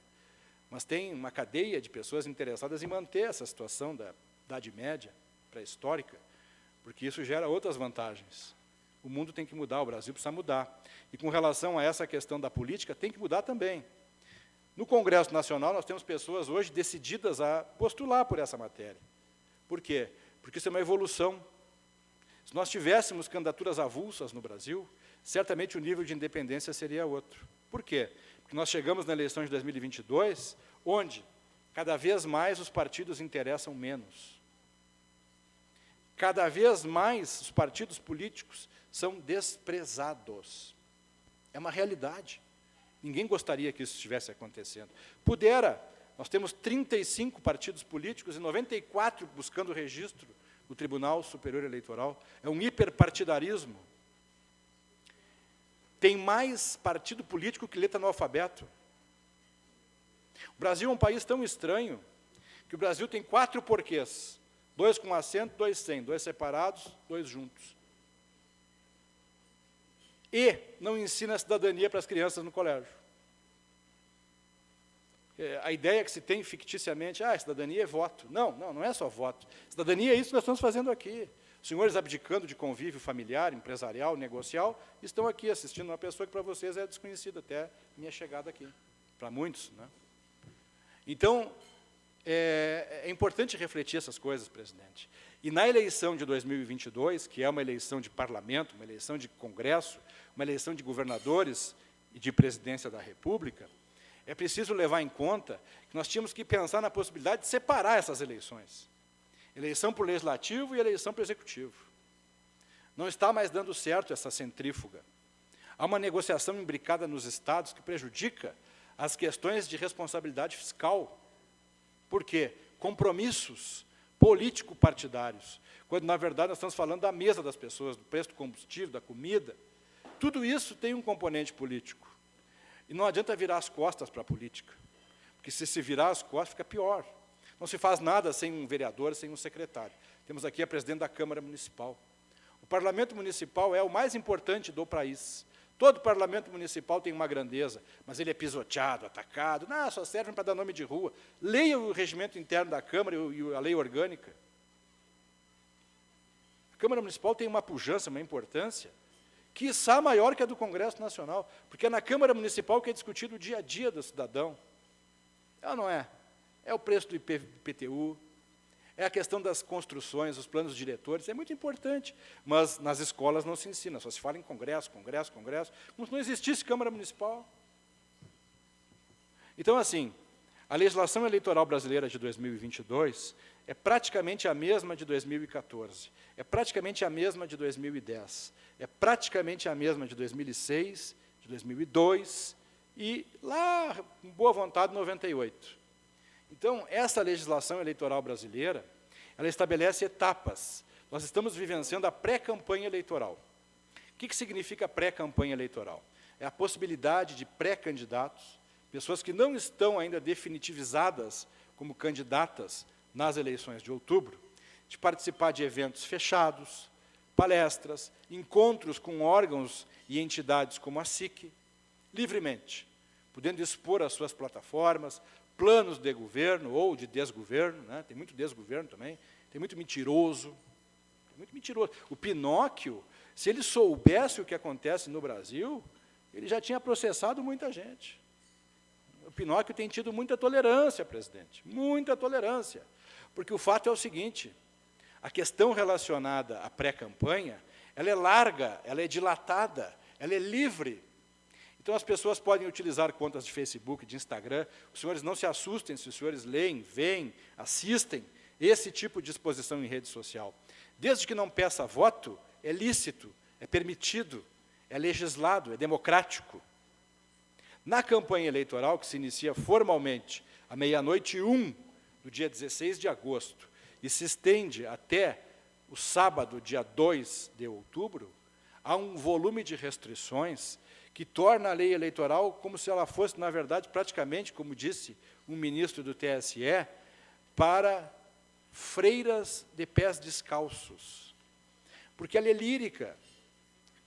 mas tem uma cadeia de pessoas interessadas em manter essa situação da Idade Média, pré-histórica, porque isso gera outras vantagens. O mundo tem que mudar, o Brasil precisa mudar. E com relação a essa questão da política, tem que mudar também. No Congresso Nacional, nós temos pessoas hoje decididas a postular por essa matéria. Por quê? Porque isso é uma evolução. Se nós tivéssemos candidaturas avulsas no Brasil, certamente o nível de independência seria outro. Por quê? Porque nós chegamos na eleição de 2022, onde cada vez mais os partidos interessam menos. Cada vez mais os partidos políticos são desprezados. É uma realidade. Ninguém gostaria que isso estivesse acontecendo. Nós temos 35 partidos políticos e 94 buscando registro no Tribunal Superior Eleitoral. É um hiperpartidarismo. Tem mais partido político que letra no alfabeto. O Brasil é um país tão estranho que o Brasil tem 4 porquês. 2 com acento, 2 sem, 2 separados, 2 juntos. E não ensina a cidadania para as crianças no colégio. A ideia que se tem ficticiamente, cidadania é voto. Não é só voto. Cidadania é isso que nós estamos fazendo aqui. Os senhores abdicando de convívio familiar, empresarial, negocial, estão aqui assistindo uma pessoa que para vocês é desconhecida até minha chegada aqui. Para muitos, né? Então, é importante refletir essas coisas, presidente. E na eleição de 2022, que é uma eleição de parlamento, uma eleição de congresso, uma eleição de governadores e de presidência da República, é preciso levar em conta que nós tínhamos que pensar na possibilidade de separar essas eleições. Eleição para o legislativo e eleição para o executivo. Não está mais dando certo essa centrífuga. Há uma negociação imbricada nos estados que prejudica as questões de responsabilidade fiscal. Por quê? Compromissos político-partidários, quando, na verdade, nós estamos falando da mesa das pessoas, do preço do combustível, da comida. Tudo isso tem um componente político. E não adianta virar as costas para a política, porque se virar as costas, fica pior. Não se faz nada sem um vereador, sem um secretário. Temos aqui a presidente da Câmara Municipal. O Parlamento Municipal é o mais importante do país. Todo Parlamento Municipal tem uma grandeza, mas ele é pisoteado, atacado. Não, só servem para dar nome de rua. Leia o regimento interno da Câmara e a lei orgânica. A Câmara Municipal tem uma pujança, uma importância, quiçá maior que a do Congresso Nacional, porque é na Câmara Municipal que é discutido o dia a dia do cidadão. Ela não é. É o preço do IPTU, é a questão das construções, os planos diretores, é muito importante, mas nas escolas não se ensina, só se fala em congresso, como se não existisse Câmara Municipal. Então, assim, a legislação eleitoral brasileira de 2022 é praticamente a mesma de 2014, é praticamente a mesma de 2010, é praticamente a mesma de 2006, de 2002 e lá, com boa vontade, 98. Então, essa legislação eleitoral brasileira, ela estabelece etapas. Nós estamos vivenciando a pré-campanha eleitoral. O que significa pré-campanha eleitoral? É a possibilidade de pré-candidatos, pessoas que não estão ainda definitivizadas como candidatas nas eleições de outubro, de participar de eventos fechados, palestras, encontros com órgãos e entidades como a SIC, livremente, podendo expor as suas plataformas, planos de governo ou de desgoverno, né? Tem muito desgoverno também, tem muito mentiroso. O Pinóquio, se ele soubesse o que acontece no Brasil, ele já tinha processado muita gente. O Pinóquio tem tido muita tolerância, presidente, muita tolerância, porque o fato é o seguinte, a questão relacionada à pré-campanha, ela é larga, ela é dilatada, ela é livre. Então, as pessoas podem utilizar contas de Facebook, de Instagram. Os senhores não se assustem se os senhores leem, veem, assistem esse tipo de exposição em rede social. Desde que não peça voto, é lícito, é permitido, é legislado, é democrático. Na campanha eleitoral, que se inicia formalmente à 00h01 do dia 16 de agosto e se estende até o sábado, dia 2 de outubro, há um volume de restrições que torna a lei eleitoral como se ela fosse, na verdade, praticamente, como disse um ministro do TSE, para freiras de pés descalços. Porque ela é lírica.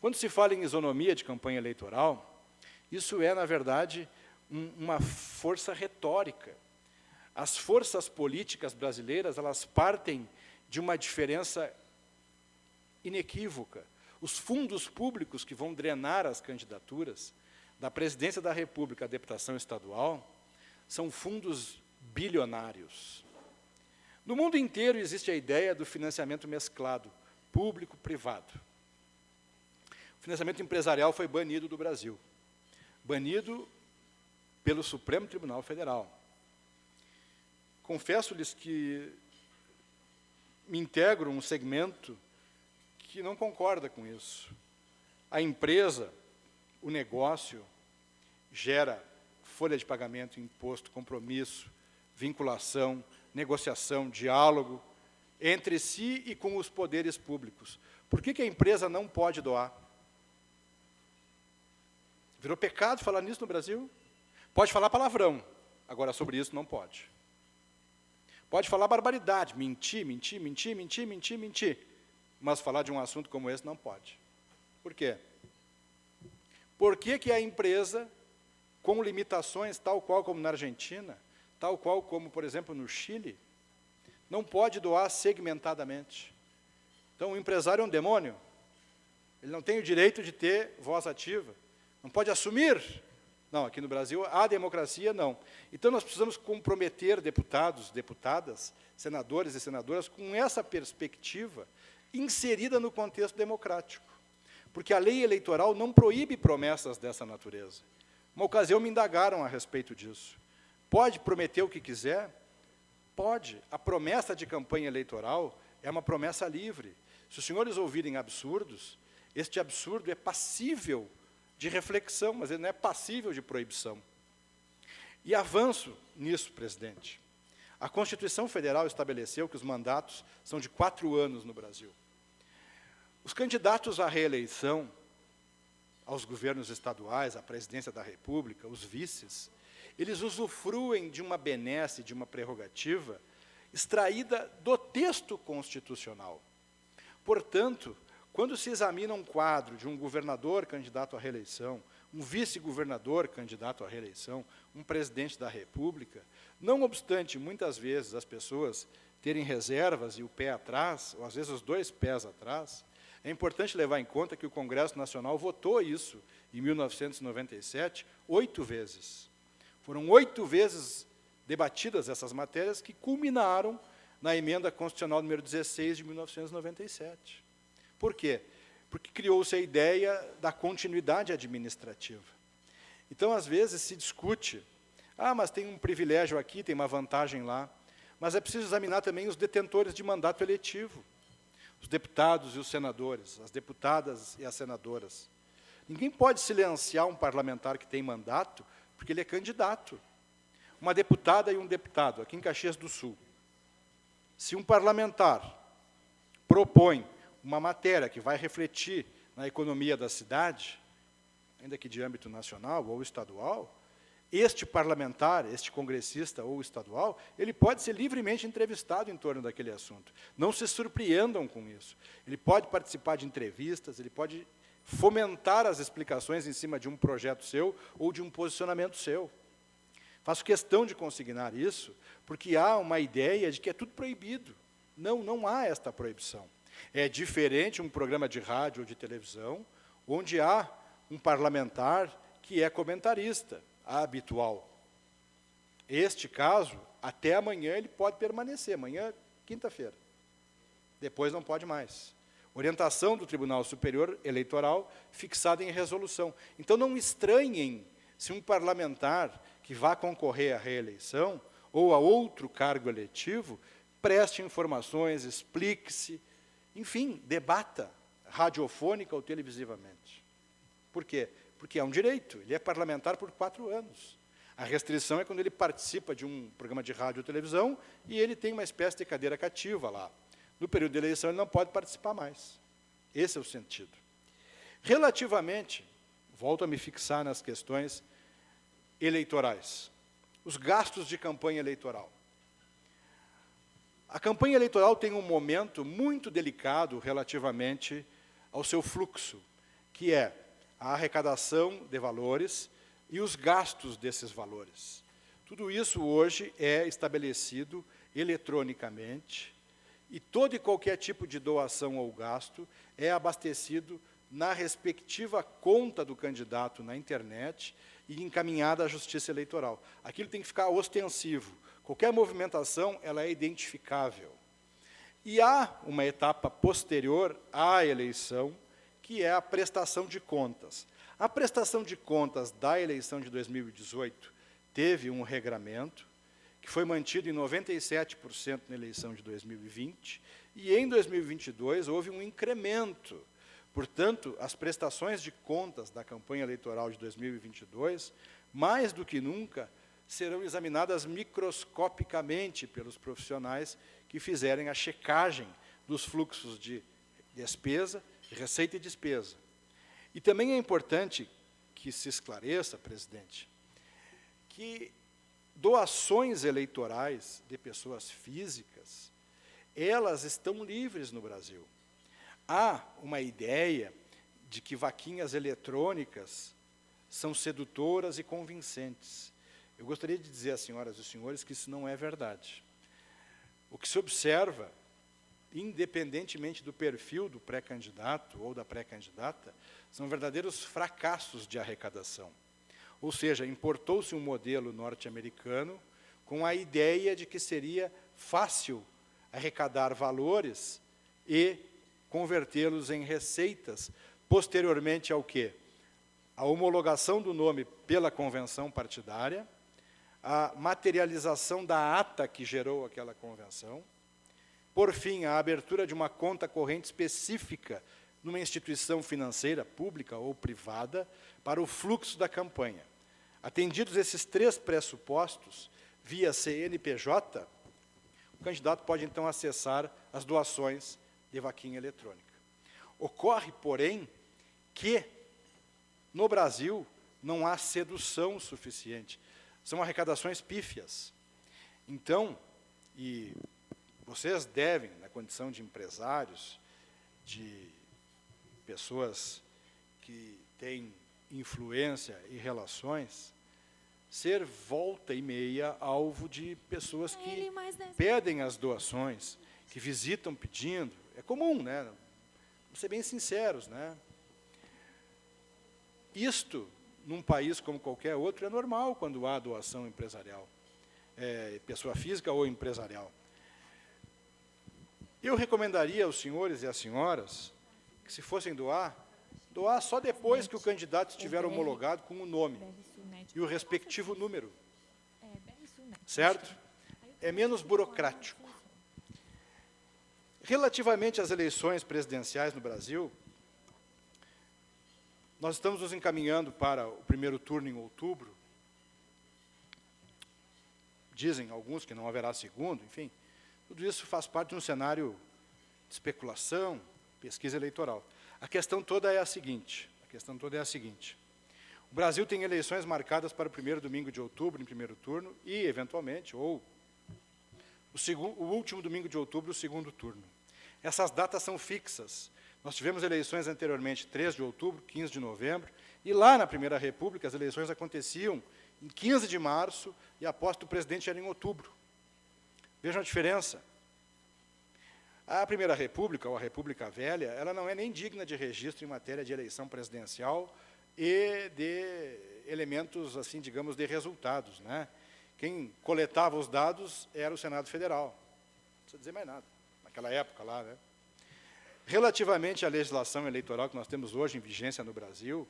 Quando se fala em isonomia de campanha eleitoral, isso é, na verdade, uma força retórica. As forças políticas brasileiras, elas partem de uma diferença inequívoca. Os fundos públicos que vão drenar as candidaturas da Presidência da República à deputação estadual são fundos bilionários. No mundo inteiro existe a ideia do financiamento mesclado, público-privado. O financiamento empresarial foi banido do Brasil. Banido pelo Supremo Tribunal Federal. Confesso-lhes que me integro um segmento que não concorda com isso. A empresa, o negócio, gera folha de pagamento, imposto, compromisso, vinculação, negociação, diálogo entre si e com os poderes públicos. Por que a empresa não pode doar? Virou pecado falar nisso no Brasil? Pode falar palavrão, agora sobre isso não pode. Pode falar barbaridade, mentir, mas falar de um assunto como esse não pode. Por quê? Por que a empresa, com limitações tal qual como na Argentina, tal qual como, por exemplo, no Chile, não pode doar segmentadamente? Então, o empresário é um demônio? Ele não tem o direito de ter voz ativa? Não pode assumir? Não, aqui no Brasil, a democracia, não. Então, nós precisamos comprometer deputados, deputadas, senadores e senadoras com essa perspectiva inserida no contexto democrático. Porque a lei eleitoral não proíbe promessas dessa natureza. Uma ocasião me indagaram a respeito disso. Pode prometer o que quiser? Pode. A promessa de campanha eleitoral é uma promessa livre. Se os senhores ouvirem absurdos, este absurdo é passível de reflexão, mas ele não é passível de proibição. E avanço nisso, presidente. A Constituição Federal estabeleceu que os mandatos são de 4 anos no Brasil. Os candidatos à reeleição, aos governos estaduais, à presidência da República, os vices, eles usufruem de uma benesse, de uma prerrogativa extraída do texto constitucional. Portanto, quando se examina um quadro de um governador candidato à reeleição, um vice-governador candidato à reeleição, um presidente da República, não obstante, muitas vezes, as pessoas terem reservas e o pé atrás, ou às vezes os 2 pés atrás, é importante levar em conta que o Congresso Nacional votou isso, em 1997, 8 vezes. Foram 8 vezes debatidas essas matérias que culminaram na emenda constitucional número 16 de 1997. Por quê? Porque criou-se a ideia da continuidade administrativa. Então, às vezes, se discute, mas tem um privilégio aqui, tem uma vantagem lá, mas é preciso examinar também os detentores de mandato eletivo, os deputados e os senadores, as deputadas e as senadoras. Ninguém pode silenciar um parlamentar que tem mandato, porque ele é candidato. Uma deputada e um deputado, aqui em Caxias do Sul. Se um parlamentar propõe uma matéria que vai refletir na economia da cidade, ainda que de âmbito nacional ou estadual, este parlamentar, este congressista ou estadual, ele pode ser livremente entrevistado em torno daquele assunto. Não se surpreendam com isso. Ele pode participar de entrevistas, ele pode fomentar as explicações em cima de um projeto seu ou de um posicionamento seu. Faço questão de consignar isso, porque há uma ideia de que é tudo proibido. Não, não há esta proibição. É diferente um programa de rádio ou de televisão, onde há um parlamentar que é comentarista, habitual. Este caso, até amanhã ele pode permanecer, amanhã, quinta-feira. Depois não pode mais. Orientação do Tribunal Superior Eleitoral fixada em resolução. Então, não estranhem se um parlamentar que vá concorrer à reeleição ou a outro cargo eletivo preste informações, explique-se, enfim, debata radiofônica ou televisivamente. Por quê? Porque é um direito, ele é parlamentar por 4 anos. A restrição é quando ele participa de um programa de rádio ou televisão e ele tem uma espécie de cadeira cativa lá. No período de eleição, ele não pode participar mais. Esse é o sentido. Relativamente, volto a me fixar nas questões eleitorais, os gastos de campanha eleitoral. A campanha eleitoral tem um momento muito delicado relativamente ao seu fluxo, que é a arrecadação de valores e os gastos desses valores. Tudo isso hoje é estabelecido eletronicamente e todo e qualquer tipo de doação ou gasto é abastecido na respectiva conta do candidato na internet e encaminhada à Justiça Eleitoral. Aquilo tem que ficar ostensivo. Qualquer movimentação ela é identificável. E há uma etapa posterior à eleição, que é a prestação de contas. A prestação de contas da eleição de 2018 teve um regramento, que foi mantido em 97% na eleição de 2020, e em 2022 houve um incremento. Portanto, as prestações de contas da campanha eleitoral de 2022, mais do que nunca, serão examinadas microscopicamente pelos profissionais que fizerem a checagem dos fluxos de despesa, de receita e despesa. E também é importante que se esclareça, presidente, que doações eleitorais de pessoas físicas, elas estão livres no Brasil. Há uma ideia de que vaquinhas eletrônicas são sedutoras e convincentes. Eu gostaria de dizer às senhoras e aos senhores que isso não é verdade. O que se observa, independentemente do perfil do pré-candidato ou da pré-candidata, são verdadeiros fracassos de arrecadação. Ou seja, importou-se um modelo norte-americano com a ideia de que seria fácil arrecadar valores e convertê-los em receitas, posteriormente ao quê? A homologação do nome pela convenção partidária, a materialização da ata que gerou aquela convenção, por fim, a abertura de uma conta corrente específica numa instituição financeira, pública ou privada, para o fluxo da campanha. Atendidos esses 3 pressupostos, via CNPJ, o candidato pode, então, acessar as doações de vaquinha eletrônica. Ocorre, porém, que, no Brasil, não há sedução suficiente. São arrecadações pífias. Então, e vocês devem, na condição de empresários, de pessoas que têm influência e relações, ser volta e meia alvo de pessoas que pedem as doações, que visitam pedindo. É comum, né? Vamos ser bem sinceros, né? Isto, num país como qualquer outro, é normal quando há doação empresarial, pessoa física ou empresarial. Eu recomendaria aos senhores e às senhoras que, se fossem doar só depois que o candidato estiver homologado com o nome e o respectivo número. Certo? É menos burocrático. Relativamente às eleições presidenciais no Brasil, nós estamos nos encaminhando para o primeiro turno em outubro. Dizem alguns que não haverá segundo, enfim. Tudo isso faz parte de um cenário de especulação, pesquisa eleitoral. A questão toda é a seguinte. O Brasil tem eleições marcadas para o primeiro domingo de outubro, em primeiro turno, e, eventualmente, ou o último domingo de outubro, o segundo turno. Essas datas são fixas. Nós tivemos eleições anteriormente, 3 de outubro, 15 de novembro, e lá na Primeira República as eleições aconteciam em 15 de março e a posse do presidente era em outubro. Vejam a diferença. A Primeira República, ou a República Velha, ela não é nem digna de registro em matéria de eleição presidencial e de elementos, assim, digamos, de resultados, né? Quem coletava os dados era o Senado Federal. Não precisa dizer mais nada, naquela época lá, né? Relativamente à legislação eleitoral que nós temos hoje em vigência no Brasil,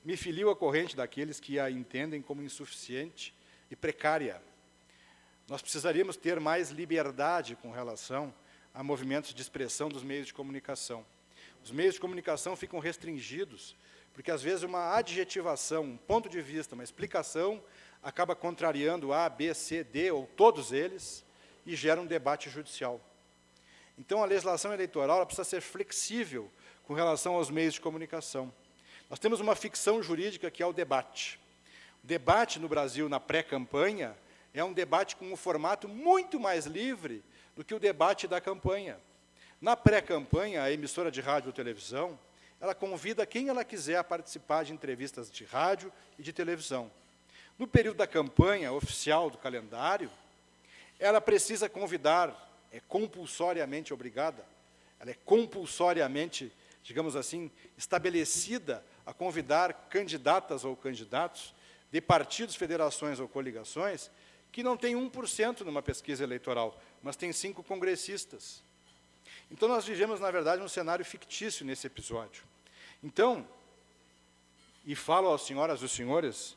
me filio à corrente daqueles que a entendem como insuficiente e precária. Nós precisaríamos ter mais liberdade com relação a movimentos de expressão dos meios de comunicação. Os meios de comunicação ficam restringidos, porque às vezes uma adjetivação, um ponto de vista, uma explicação, acaba contrariando A, B, C, D, ou todos eles, e gera um debate judicial. Então, a legislação eleitoral ela precisa ser flexível com relação aos meios de comunicação. Nós temos uma ficção jurídica que é o debate. O debate no Brasil, na pré-campanha, é um debate com um formato muito mais livre do que o debate da campanha. Na pré-campanha, a emissora de rádio ou televisão, ela convida quem ela quiser a participar de entrevistas de rádio e de televisão. No período da campanha oficial do calendário, ela precisa convidar, é compulsoriamente obrigada, ela é compulsoriamente, digamos assim, estabelecida a convidar candidatas ou candidatos de partidos, federações ou coligações que não tem 1% numa pesquisa eleitoral, mas tem 5 congressistas. Então, nós vivemos, na verdade, um cenário fictício nesse episódio. Então, e falo às senhoras e aos senhores,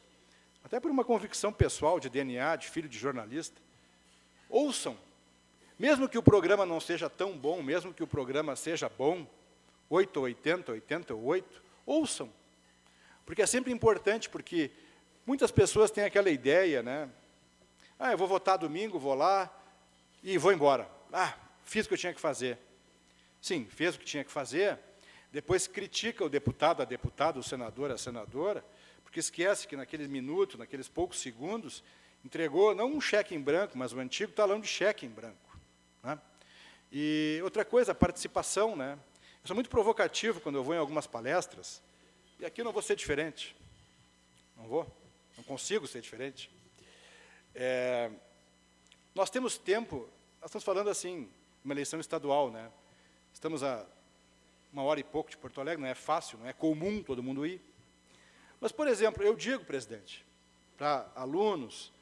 até por uma convicção pessoal de DNA, de filho de jornalista, ouçam, mesmo que o programa não seja tão bom, mesmo que o programa seja bom, 8 ou 80, 88, ouçam. Porque é sempre importante, porque muitas pessoas têm aquela ideia, né? Ah, eu vou votar domingo, vou lá e vou embora. Ah, fiz o que eu tinha que fazer. Sim, fez o que tinha que fazer, depois critica o deputado, a deputada, o senador, a senadora, porque esquece que naqueles minutos, naqueles poucos segundos, entregou não um cheque em branco, mas o antigo talão de cheque em branco. Né? E outra coisa, a participação. Né? Eu sou muito provocativo quando eu vou em algumas palestras, e aqui eu não vou ser diferente. Não vou, não consigo ser diferente. Nós temos tempo, nós estamos falando assim, uma eleição estadual, né? Estamos a 1h e pouco de Porto Alegre, não é fácil, não é comum todo mundo ir. Mas, por exemplo, eu digo, presidente, para alunos,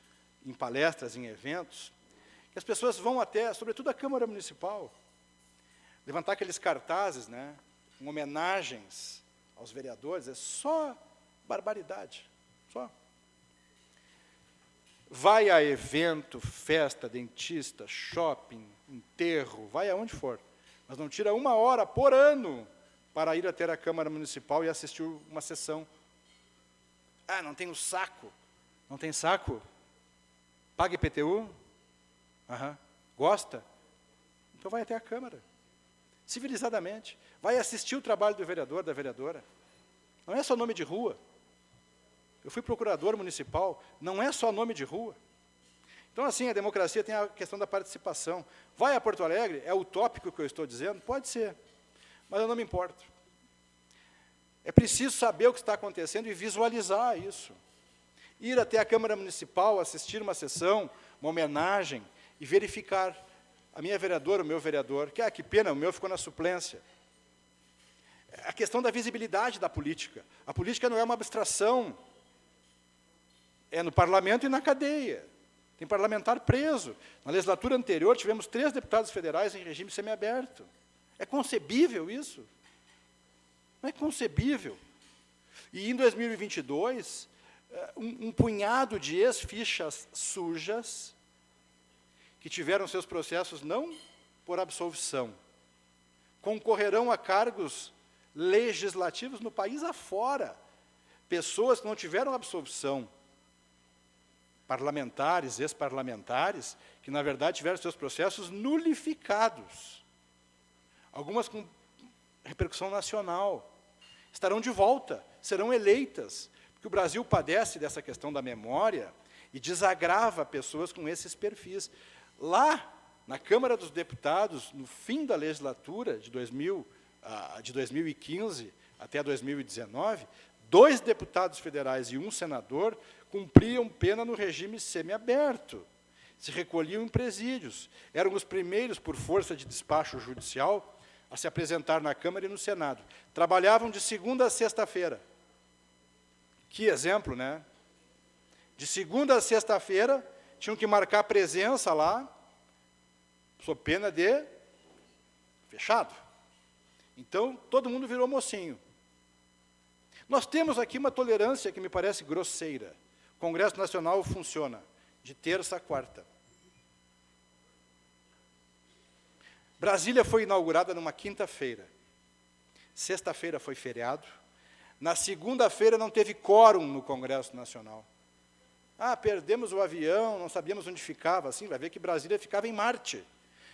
em palestras, em eventos, que as pessoas vão até, sobretudo a Câmara Municipal, levantar aqueles cartazes, né, com homenagens aos vereadores, é só barbaridade, só. Vai a evento, festa, dentista, shopping, enterro, vai aonde for, mas não tira 1 hora por ano para ir até a Câmara Municipal e assistir uma sessão. Ah, não tem saco. Não tem saco? Paga IPTU? Aham. Gosta? Então vai até a Câmara. Civilizadamente. Vai assistir o trabalho do vereador, da vereadora. Não é só nome de rua. Eu fui procurador municipal, não é só nome de rua. Então, assim, a democracia tem a questão da participação. Vai a Porto Alegre, é utópico o que eu estou dizendo? Pode ser, mas eu não me importo. É preciso saber o que está acontecendo e visualizar isso. Ir até a Câmara Municipal, assistir uma sessão, uma homenagem, e verificar a minha vereadora, o meu vereador, que pena, o meu ficou na suplência. A questão da visibilidade da política. A política não é uma abstração. É no parlamento e na cadeia. Tem parlamentar preso. Na legislatura anterior, tivemos 3 deputados federais em regime semiaberto. É concebível isso? Não é concebível. E, em 2022, um punhado de ex-fichas sujas que tiveram seus processos não por absolvição, concorrerão a cargos legislativos no país afora. Pessoas que não tiveram absolvição, parlamentares, ex-parlamentares, que, na verdade, tiveram seus processos nulificados. Algumas com repercussão nacional. Estarão de volta, serão eleitas, porque o Brasil padece dessa questão da memória e desagrava pessoas com esses perfis. Lá, na Câmara dos Deputados, no fim da legislatura de 2015 até 2019, 2 deputados federais e 1 senador cumpriam pena no regime semiaberto, se recolhiam em presídios. Eram os primeiros, por força de despacho judicial, a se apresentar na Câmara e no Senado. Trabalhavam de segunda a sexta-feira. Que exemplo, né? De segunda a sexta-feira, tinham que marcar presença lá, sob pena de fechado. Então, todo mundo virou mocinho. Nós temos aqui uma tolerância que me parece grosseira. O Congresso Nacional funciona de terça a quarta. Brasília foi inaugurada numa quinta-feira. Sexta-feira foi feriado. Na segunda-feira não teve quórum no Congresso Nacional. Perdemos o avião, não sabíamos onde ficava. Assim, vai ver que Brasília ficava em Marte.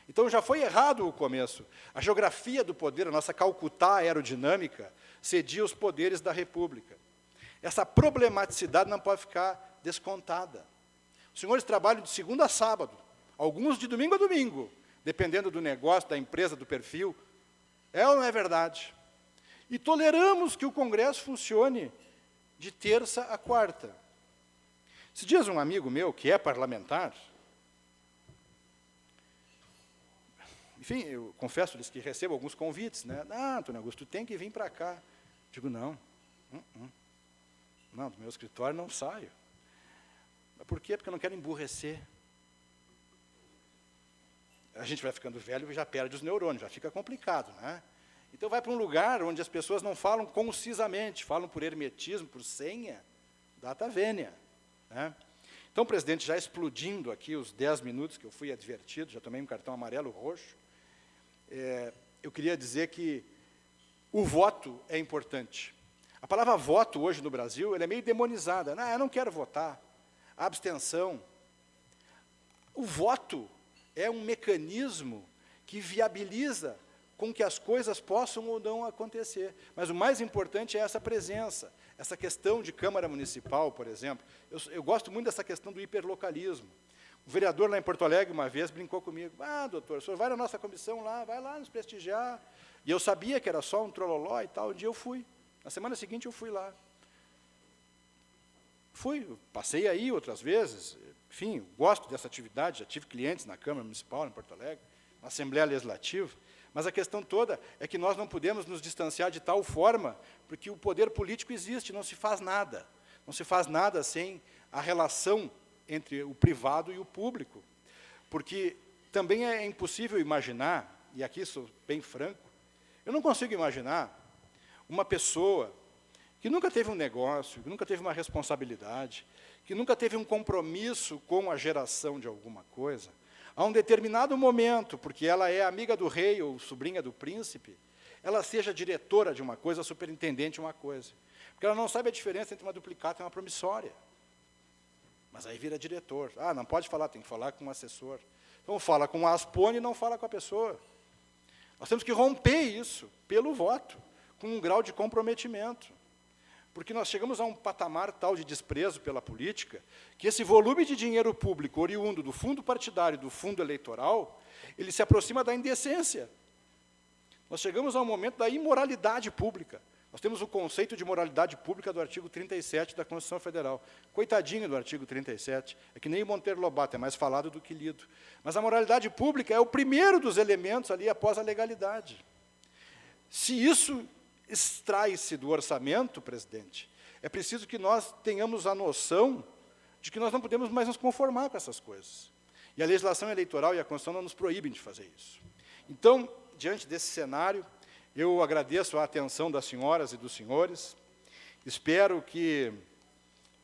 Então, já foi errado o começo. A geografia do poder, a nossa Calcutá aerodinâmica, cedia os poderes da República. Essa problematicidade não pode ficar descontada. Os senhores trabalham de segunda a sábado, alguns de domingo a domingo, dependendo do negócio, da empresa, do perfil. É ou não é verdade? E toleramos que o Congresso funcione de terça a quarta. Esses dias um amigo meu, que é parlamentar, enfim, eu confesso-lhes que recebo alguns convites, né? Antônio Augusto, tu tem que vir para cá. Digo, não. Não, do meu escritório não saio. Mas por quê? Porque eu não quero emburrecer. A gente vai ficando velho e já perde os neurônios, já fica complicado, né? Então, vai para um lugar onde as pessoas não falam concisamente, falam por hermetismo, por senha, data vênia. Né? Então, presidente, já explodindo aqui os 10 minutos que eu fui advertido, já tomei um cartão amarelo roxo, eu queria dizer que o voto é importante. A palavra voto, hoje, no Brasil, ela é meio demonizada. Eu não quero votar. A abstenção. O voto é um mecanismo que viabiliza com que as coisas possam ou não acontecer. Mas o mais importante é essa presença, essa questão de Câmara Municipal, por exemplo. Eu gosto muito dessa questão do hiperlocalismo. O vereador lá em Porto Alegre, uma vez, brincou comigo. Doutor, o senhor vai na nossa comissão lá, vai lá nos prestigiar. E eu sabia que era só um trololó e tal. Um dia eu fui. Na semana seguinte eu fui lá. Passei aí outras vezes. Enfim, gosto dessa atividade, já tive clientes na Câmara Municipal, em Porto Alegre, na Assembleia Legislativa. Mas a questão toda é que nós não podemos nos distanciar de tal forma, porque o poder político existe, não se faz nada. Não se faz nada sem a relação entre o privado e o público. Porque também é impossível imaginar, e aqui sou bem franco, eu não consigo imaginar uma pessoa que nunca teve um negócio, que nunca teve uma responsabilidade, que nunca teve um compromisso com a geração de alguma coisa, a um determinado momento, porque ela é amiga do rei ou sobrinha do príncipe, ela seja diretora de uma coisa, superintendente de uma coisa. Porque ela não sabe a diferença entre uma duplicata e uma promissória. Mas aí vira diretor. Não pode falar, tem que falar com um assessor. Então, fala com a Aspone e não fala com a pessoa. Nós temos que romper isso pelo voto, com um grau de comprometimento. Porque nós chegamos a um patamar tal de desprezo pela política, que esse volume de dinheiro público oriundo do fundo partidário e do fundo eleitoral, ele se aproxima da indecência. Nós chegamos a um momento da imoralidade pública. Nós temos o conceito de moralidade pública do artigo 37 da Constituição Federal. Coitadinho do artigo 37, é que nem o Monteiro Lobato, é mais falado do que lido. Mas a moralidade pública é o primeiro dos elementos ali após a legalidade. Se isso extrai-se do orçamento, presidente, é preciso que nós tenhamos a noção de que nós não podemos mais nos conformar com essas coisas. E a legislação eleitoral e a Constituição não nos proíbem de fazer isso. Então, diante desse cenário, eu agradeço a atenção das senhoras e dos senhores, espero que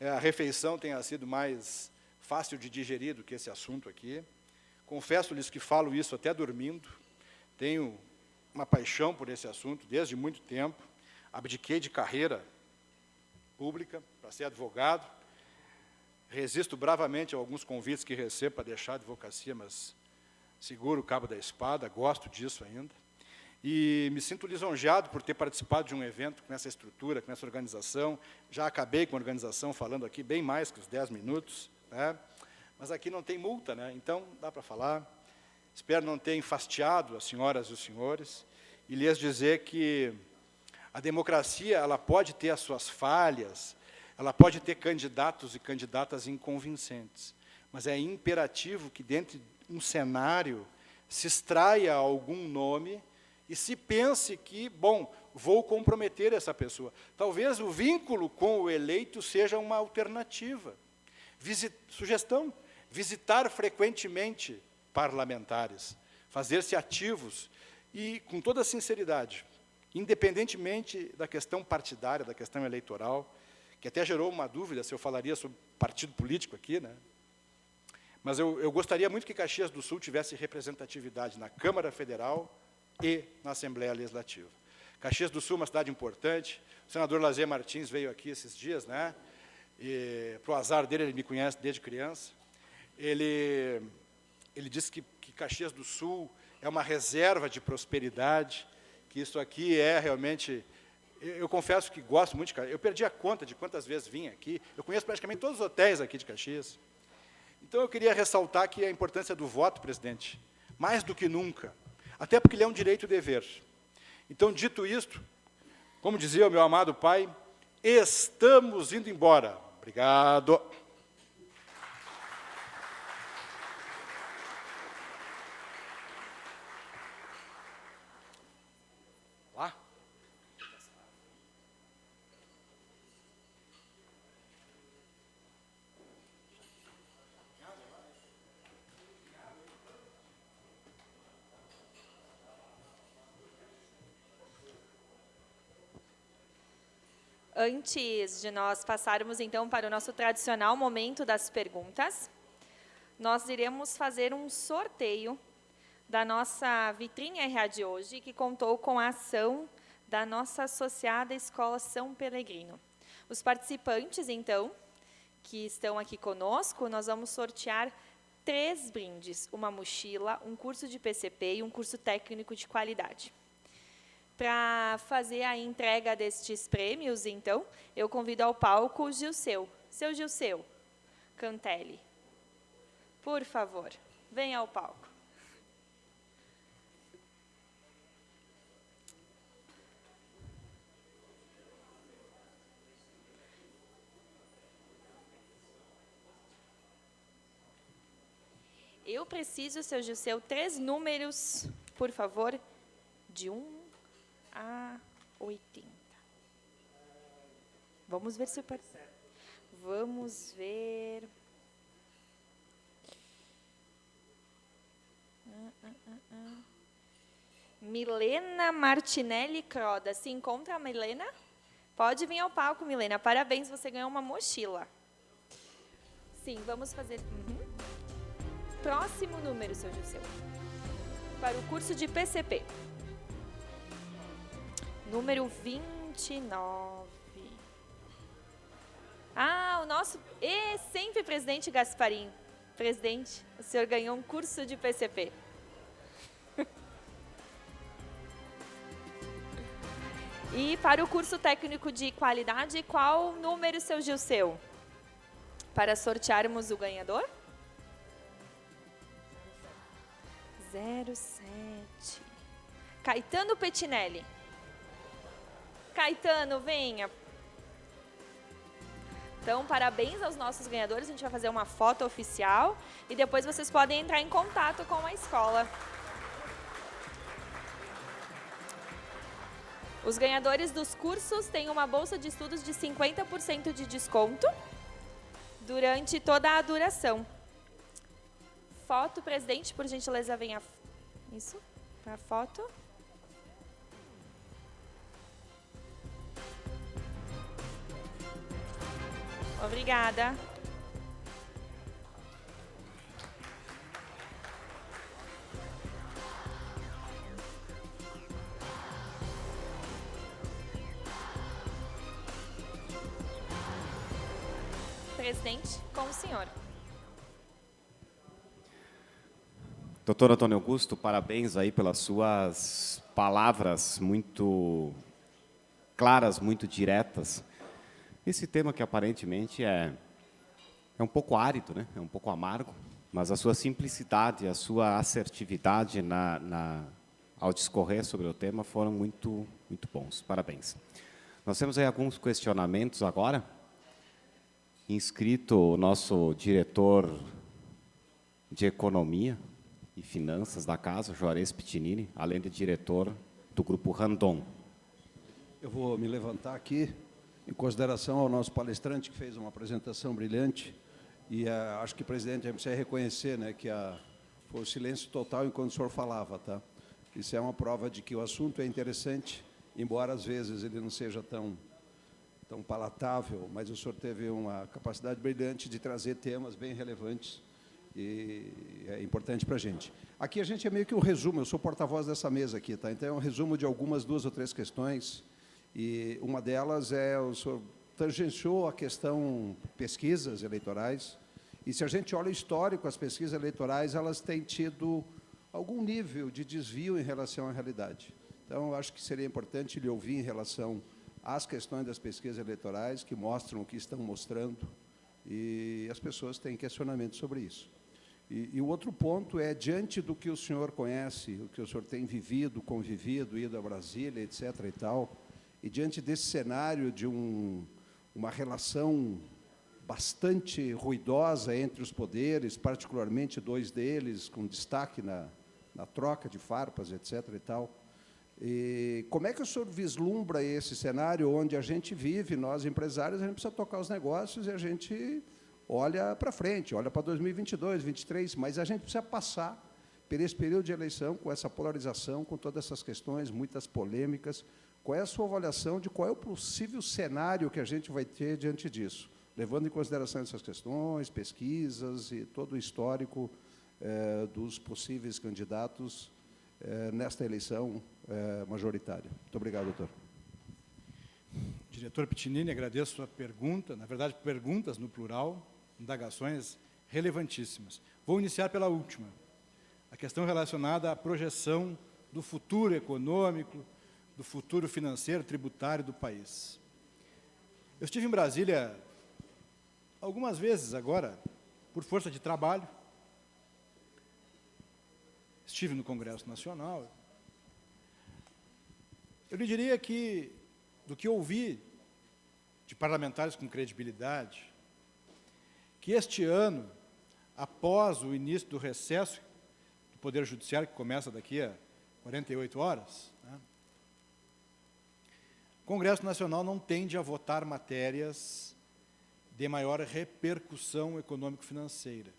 a refeição tenha sido mais fácil de digerir do que esse assunto aqui. Confesso-lhes que falo isso até dormindo, tenho uma paixão por esse assunto desde muito tempo, abdiquei de carreira pública para ser advogado, resisto bravamente a alguns convites que recebo para deixar a advocacia, mas seguro o cabo da espada, gosto disso ainda, e me sinto lisonjeado por ter participado de um evento com essa estrutura, com essa organização. Já acabei com a organização falando aqui bem mais que os 10 minutos, né? Mas aqui não tem multa, né? Então dá para falar. Espero não ter enfastiado as senhoras e os senhores e lhes dizer que a democracia ela pode ter as suas falhas, ela pode ter candidatos e candidatas inconvincentes, mas é imperativo que, dentro de um cenário, se extraia algum nome e se pense que, bom, vou comprometer essa pessoa. Talvez o vínculo com o eleito seja uma alternativa. Sugestão, visitar frequentemente parlamentares, fazer-se ativos e, com toda sinceridade, independentemente da questão partidária, da questão eleitoral, que até gerou uma dúvida se eu falaria sobre partido político aqui, né? Mas eu gostaria muito que Caxias do Sul tivesse representatividade na Câmara Federal e na Assembleia Legislativa. Caxias do Sul é uma cidade importante. O senador Lazier Martins veio aqui esses dias, né? E, para o azar dele, ele me conhece desde criança. Ele disse que Caxias do Sul é uma reserva de prosperidade, que isso aqui é realmente... Eu confesso que gosto muito de Caxias. Eu perdi a conta de quantas vezes vim aqui. Eu conheço praticamente todos os hotéis aqui de Caxias. Então, eu queria ressaltar aqui a importância do voto, presidente, mais do que nunca, até porque ele é um direito e dever. Então, dito isto, como dizia o meu amado pai, estamos indo embora. Obrigado. Lá. Antes de nós passarmos, então, para o nosso tradicional momento das perguntas, nós iremos fazer um sorteio da nossa vitrine RA de hoje, que contou com a ação da nossa associada Escola São Pelegrino. Os participantes, então, que estão aqui conosco, nós vamos sortear 3 brindes, uma mochila, um curso de PCP e um curso técnico de qualidade. Para fazer a entrega destes prêmios, então, eu convido ao palco o Gilceu. Seu Gilceu Cantelli, por favor, venha ao palco. Eu preciso, seu Gilceu, 3 números, por favor, de 1 a 80. Vamos ver se eu... Vamos ver... Milena Martinelli Croda. Se encontra a Milena? Pode vir ao palco, Milena. Parabéns, você ganhou uma mochila. Sim, vamos fazer... Próximo número, seu Gilceu. Para o curso de PCP. Número 29. Ah, o nosso sempre presidente Gasparim. Presidente, o senhor ganhou um curso de PCP. E para o curso técnico de qualidade, qual número, seu Gilceu? Para sortearmos o ganhador? 07. Caetano Pettinelli. Caetano, venha. Então, parabéns aos nossos ganhadores. A gente vai fazer uma foto oficial e depois vocês podem entrar em contato com a escola. Os ganhadores dos cursos têm uma bolsa de estudos de 50% de desconto durante toda a duração. Foto, presidente, por gentileza, venha. Isso, para a foto. Obrigada. Presidente, com o senhor. Doutor Antônio Augusto, parabéns aí pelas suas palavras muito claras, muito diretas. Esse tema que aparentemente é um pouco árido, né? É um pouco amargo, mas a sua simplicidade, a sua assertividade ao discorrer sobre o tema foram muito bons. Parabéns. Nós temos aí alguns questionamentos agora. Inscrito o nosso diretor de Economia e Finanças da Casa, Juarez Pittinini, além de diretor do Grupo Randon. Eu vou me levantar aqui, em consideração ao nosso palestrante, que fez uma apresentação brilhante, e acho que, presidente, a gente precisa reconhecer, né, que foi o silêncio total enquanto o senhor falava. Tá? Isso é uma prova de que o assunto é interessante, embora, às vezes, ele não seja tão palatável, mas o senhor teve uma capacidade brilhante de trazer temas bem relevantes e é importante para a gente. Aqui a gente é meio que um resumo, eu sou porta-voz dessa mesa aqui, tá? Então é um resumo de algumas 2 ou 3 questões, e uma delas é, o senhor tangenciou a questão pesquisas eleitorais, e se a gente olha o histórico, as pesquisas eleitorais, elas têm tido algum nível de desvio em relação à realidade. Então, eu acho que seria importante lhe ouvir em relação às questões das pesquisas eleitorais, que mostram o que estão mostrando, e as pessoas têm questionamento sobre isso. E o outro ponto é, diante do que o senhor conhece, o que o senhor tem vivido, convivido, ido a Brasília, etc. e tal, e diante desse cenário de uma relação bastante ruidosa entre os poderes, particularmente 2 deles, com destaque na troca de farpas, etc. e tal, e como é que o senhor vislumbra esse cenário onde a gente vive, nós empresários, a gente precisa tocar os negócios e a gente olha para frente, olha para 2022, 2023, mas a gente precisa passar por esse período de eleição, com essa polarização, com todas essas questões, muitas polêmicas. Qual é a sua avaliação de qual é o possível cenário que a gente vai ter diante disso, levando em consideração essas questões, pesquisas e todo o histórico dos possíveis candidatos nesta eleição majoritária? Muito obrigado, doutor. Diretor Pitinini, agradeço a sua pergunta, na verdade, perguntas no plural, indagações relevantíssimas. Vou iniciar pela última, a questão relacionada à projeção do futuro econômico, do futuro financeiro, tributário do país. Eu estive em Brasília algumas vezes agora, por força de trabalho, estive no Congresso Nacional. Eu lhe diria que, do que ouvi de parlamentares com credibilidade, que este ano, após o início do recesso do Poder Judiciário, que começa daqui a 48 horas, né, o Congresso Nacional não tende a votar matérias de maior repercussão econômico-financeira.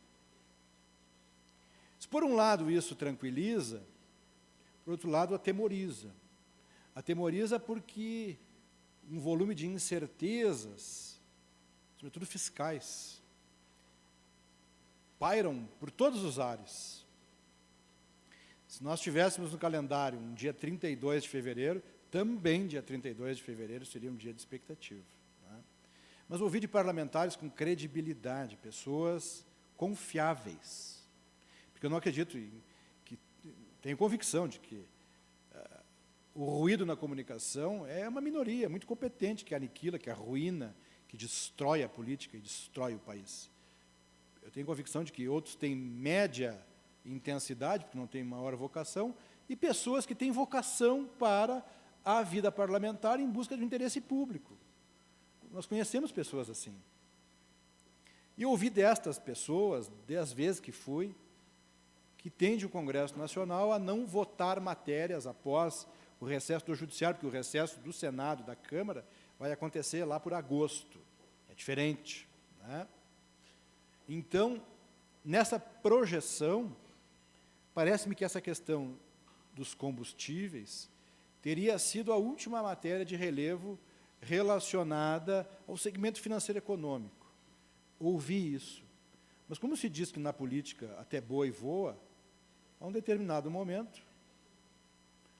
Se, por um lado, isso tranquiliza, por outro lado, atemoriza. Atemoriza porque um volume de incertezas, sobretudo fiscais, pairam por todos os ares. Se nós tivéssemos no calendário um dia 32 de fevereiro, também dia 32 de fevereiro seria um dia de expectativa, né? Mas ouvi de parlamentares com credibilidade, pessoas confiáveis, porque eu não acredito tenho convicção de que o ruído na comunicação é uma minoria muito competente, que aniquila, que arruína, que destrói a política e destrói o país. Eu tenho convicção de que outros têm média intensidade, porque não têm maior vocação, e pessoas que têm vocação para a vida parlamentar em busca de um interesse público. Nós conhecemos pessoas assim. E ouvi destas pessoas, 10 vezes que fui, que tende o Congresso Nacional a não votar matérias após o recesso do Judiciário, porque o recesso do Senado, da Câmara, vai acontecer lá por agosto. É diferente, né? Então, nessa projeção, parece-me que essa questão dos combustíveis teria sido a última matéria de relevo relacionada ao segmento financeiro econômico. Ouvi isso. Mas como se diz que na política até boi voa, a um determinado momento,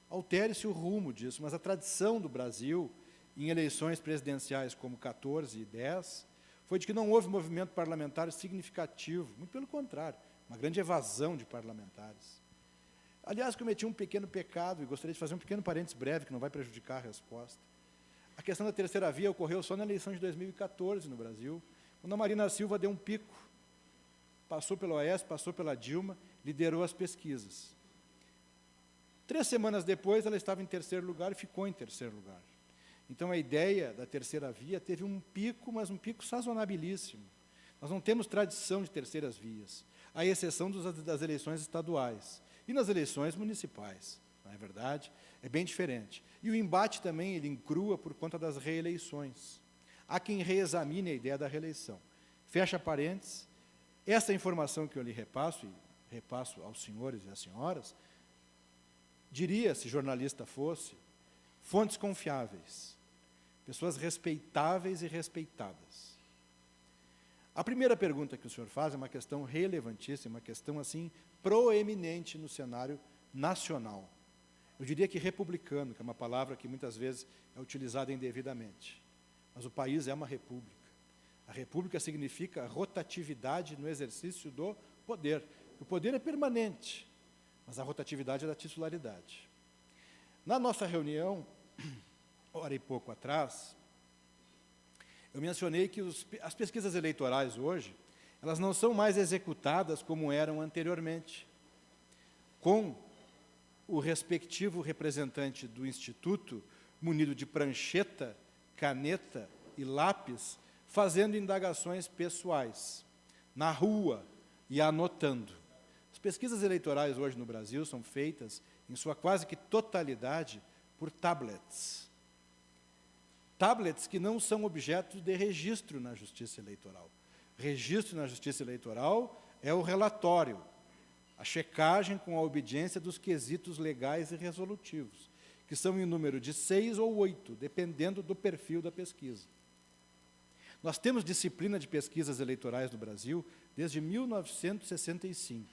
altere-se o rumo disso, mas a tradição do Brasil, em eleições presidenciais como 14 e 10, foi de que não houve movimento parlamentar significativo, muito pelo contrário, uma grande evasão de parlamentares. Aliás, cometi um pequeno pecado, e gostaria de fazer um pequeno parênteses breve, que não vai prejudicar a resposta. A questão da terceira via ocorreu só na eleição de 2014 no Brasil, quando a Marina Silva deu um pico, passou pela OAS, passou pela Dilma, liderou as pesquisas. 3 semanas depois, ela estava em terceiro lugar e ficou em terceiro lugar. Então, a ideia da terceira via teve um pico, mas um pico sazonabilíssimo. Nós não temos tradição de terceiras vias, à exceção das eleições estaduais e nas eleições municipais. Não é verdade? É bem diferente. E o embate também, ele encrua por conta das reeleições. Há quem reexamine a ideia da reeleição. Fecha parênteses, essa informação que eu lhe repasso, e repasso aos senhores e às senhoras, diria, se jornalista fosse, fontes confiáveis, pessoas respeitáveis e respeitadas. A primeira pergunta que o senhor faz é uma questão relevantíssima, uma questão assim proeminente no cenário nacional. Eu diria que republicano, que é uma palavra que muitas vezes é utilizada indevidamente. Mas o país é uma república. A república significa rotatividade no exercício do poder. O poder é permanente, mas a rotatividade é da titularidade. Na nossa reunião, hora e pouco atrás, eu mencionei que as pesquisas eleitorais hoje, elas não são mais executadas como eram anteriormente, com o respectivo representante do Instituto, munido de prancheta, caneta e lápis, fazendo indagações pessoais, na rua e anotando. As pesquisas eleitorais hoje no Brasil são feitas, em sua quase que totalidade, por tablets. Tablets que não são objeto de registro na Justiça Eleitoral. Registro na Justiça Eleitoral é o relatório, a checagem com a obediência dos quesitos legais e resolutivos, que são em número de 6 ou 8, dependendo do perfil da pesquisa. Nós temos disciplina de pesquisas eleitorais no Brasil desde 1965.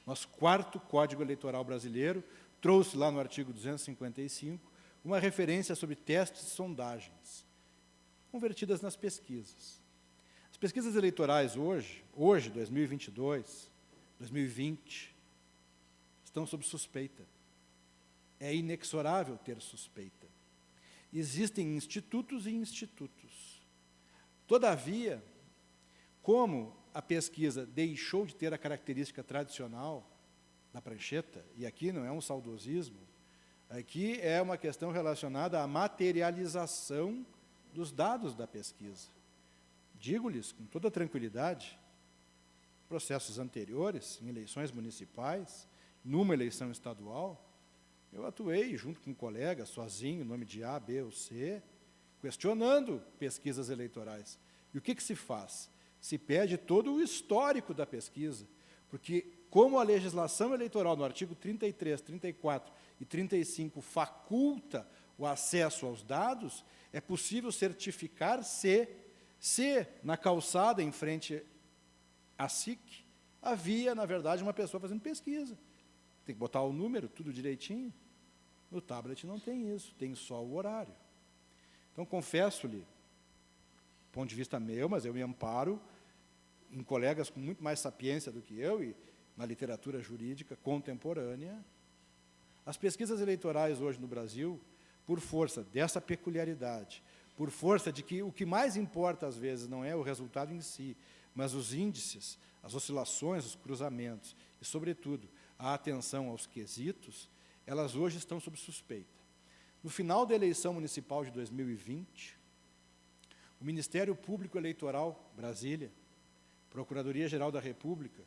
Nosso 4º Código Eleitoral Brasileiro trouxe lá no artigo 255 uma referência sobre testes e sondagens, convertidas nas pesquisas. As pesquisas eleitorais hoje, 2022, 2020, estão sob suspeita. É inexorável ter suspeita. Existem institutos e institutos. Todavia, como a pesquisa deixou de ter a característica tradicional da prancheta, e aqui não é um saudosismo, aqui é uma questão relacionada à materialização dos dados da pesquisa. Digo-lhes com toda tranquilidade, processos anteriores, em eleições municipais, numa eleição estadual, eu atuei junto com um colega, sozinho, em nome de A, B ou C, questionando pesquisas eleitorais. E o que se faz? Se pede todo o histórico da pesquisa, porque como a legislação eleitoral, no artigo 33, 34 e 35, faculta o acesso aos dados, é possível certificar se na calçada em frente à SIC havia, na verdade, uma pessoa fazendo pesquisa. Tem que botar o número, tudo direitinho. No tablet não tem isso, tem só o horário. Então, confesso-lhe, do ponto de vista meu, mas eu me amparo em colegas com muito mais sapiência do que eu e na literatura jurídica contemporânea, as pesquisas eleitorais hoje no Brasil, por força dessa peculiaridade, por força de que o que mais importa, às vezes, não é o resultado em si, mas os índices, as oscilações, os cruzamentos e, sobretudo, a atenção aos quesitos, elas hoje estão sob suspeita. No final da eleição municipal de 2020, o Ministério Público Eleitoral, Brasília, Procuradoria-Geral da República,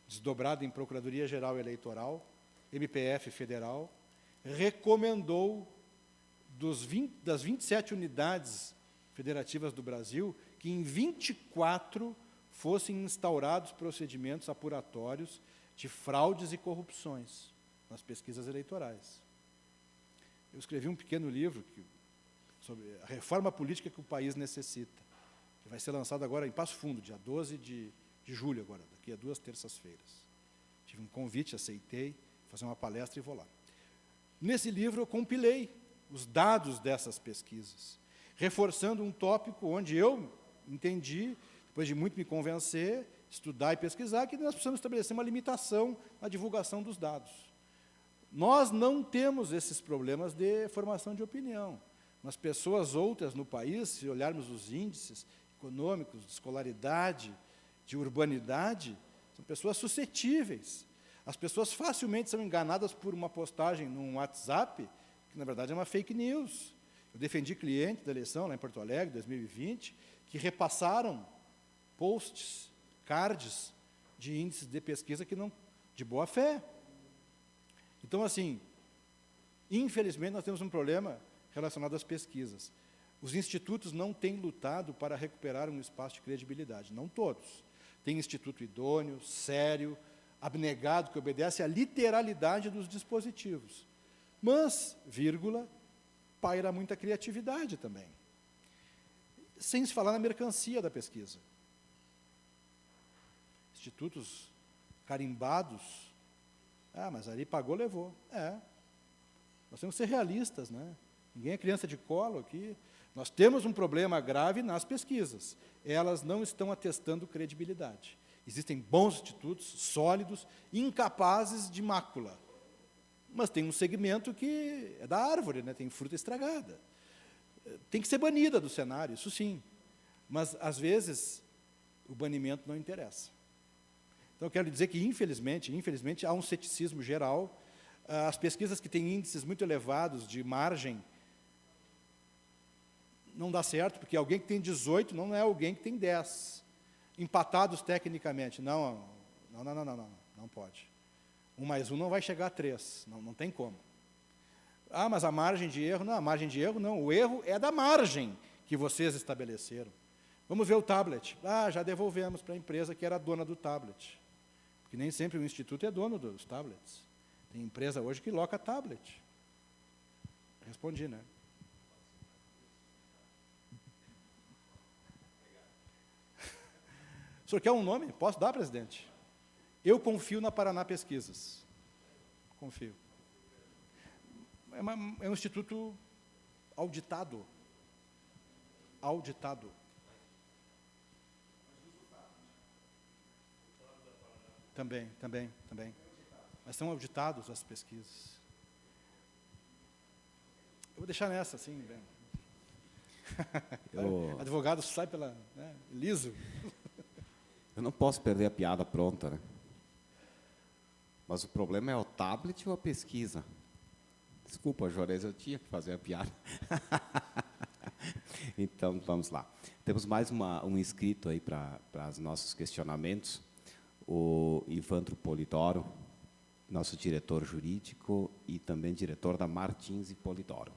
desdobrada em Procuradoria-Geral Eleitoral, MPF Federal, recomendou das 27 unidades federativas do Brasil, que em 24 fossem instaurados procedimentos apuratórios de fraudes e corrupções nas pesquisas eleitorais. Eu escrevi um pequeno livro sobre a reforma política que o país necessita, que vai ser lançado agora em Passo Fundo, dia 12 de julho, agora, daqui a 2 terças-feiras. Tive um convite, aceitei, fazer uma palestra e vou lá. Nesse livro eu compilei os dados dessas pesquisas, reforçando um tópico onde eu entendi, depois de muito me convencer, estudar e pesquisar, que nós precisamos estabelecer uma limitação na divulgação dos dados. Nós não temos esses problemas de formação de opinião. Mas pessoas outras no país, se olharmos os índices econômicos, de escolaridade, de urbanidade, são pessoas suscetíveis. As pessoas facilmente são enganadas por uma postagem num WhatsApp, que na verdade é uma fake news. Eu defendi clientes da eleição lá em Porto Alegre, 2020, que repassaram posts, cards de índices de pesquisa que não, de boa fé. Então, assim, infelizmente nós temos um problema relacionado às pesquisas. Os institutos não têm lutado para recuperar um espaço de credibilidade, não todos. Tem instituto idôneo, sério, abnegado, que obedece à literalidade dos dispositivos. Mas, paira muita criatividade também. Sem se falar na mercancia da pesquisa. institutos carimbados. Ah, mas ali pagou, levou. Nós temos que ser realistas, né? Ninguém é criança de colo aqui. Nós temos um problema grave nas pesquisas. Elas não estão atestando credibilidade. Existem bons institutos, sólidos, incapazes de mácula. Mas tem um segmento que é da árvore, né? Tem fruta estragada. Tem que ser banida do cenário, isso sim. Mas, às vezes, o banimento não interessa. Então, eu quero dizer que, infelizmente, há um ceticismo geral. As pesquisas que têm índices muito elevados de margem não dá certo, porque alguém que tem 18 não é alguém que tem 10. Empatados tecnicamente. Não pode. 1 mais 1 não vai chegar a 3, não tem como. Ah, mas a margem de erro, não, a margem de erro não, o erro é da margem que vocês estabeleceram. Vamos ver o tablet. Ah, já devolvemos para a empresa que era dona do tablet. Porque nem sempre o instituto é dono dos tablets. Tem empresa hoje que loca tablet. Respondi, né? O senhor quer um nome? Posso dar, presidente? Eu confio na Paraná Pesquisas. Confio. É um instituto auditado. Auditado. Também. Mas são auditados as pesquisas. Eu vou deixar nessa, assim, bem. Advogado sai pela... né, liso. Eu não posso perder a piada pronta, né? Mas o problema é o tablet ou a pesquisa? Desculpa, Juarez, eu tinha que fazer a piada. Então, vamos lá. Temos mais um inscrito aí para os nossos questionamentos. O Ivandro Polidoro, nosso diretor jurídico e também diretor da Martins e Polidoro.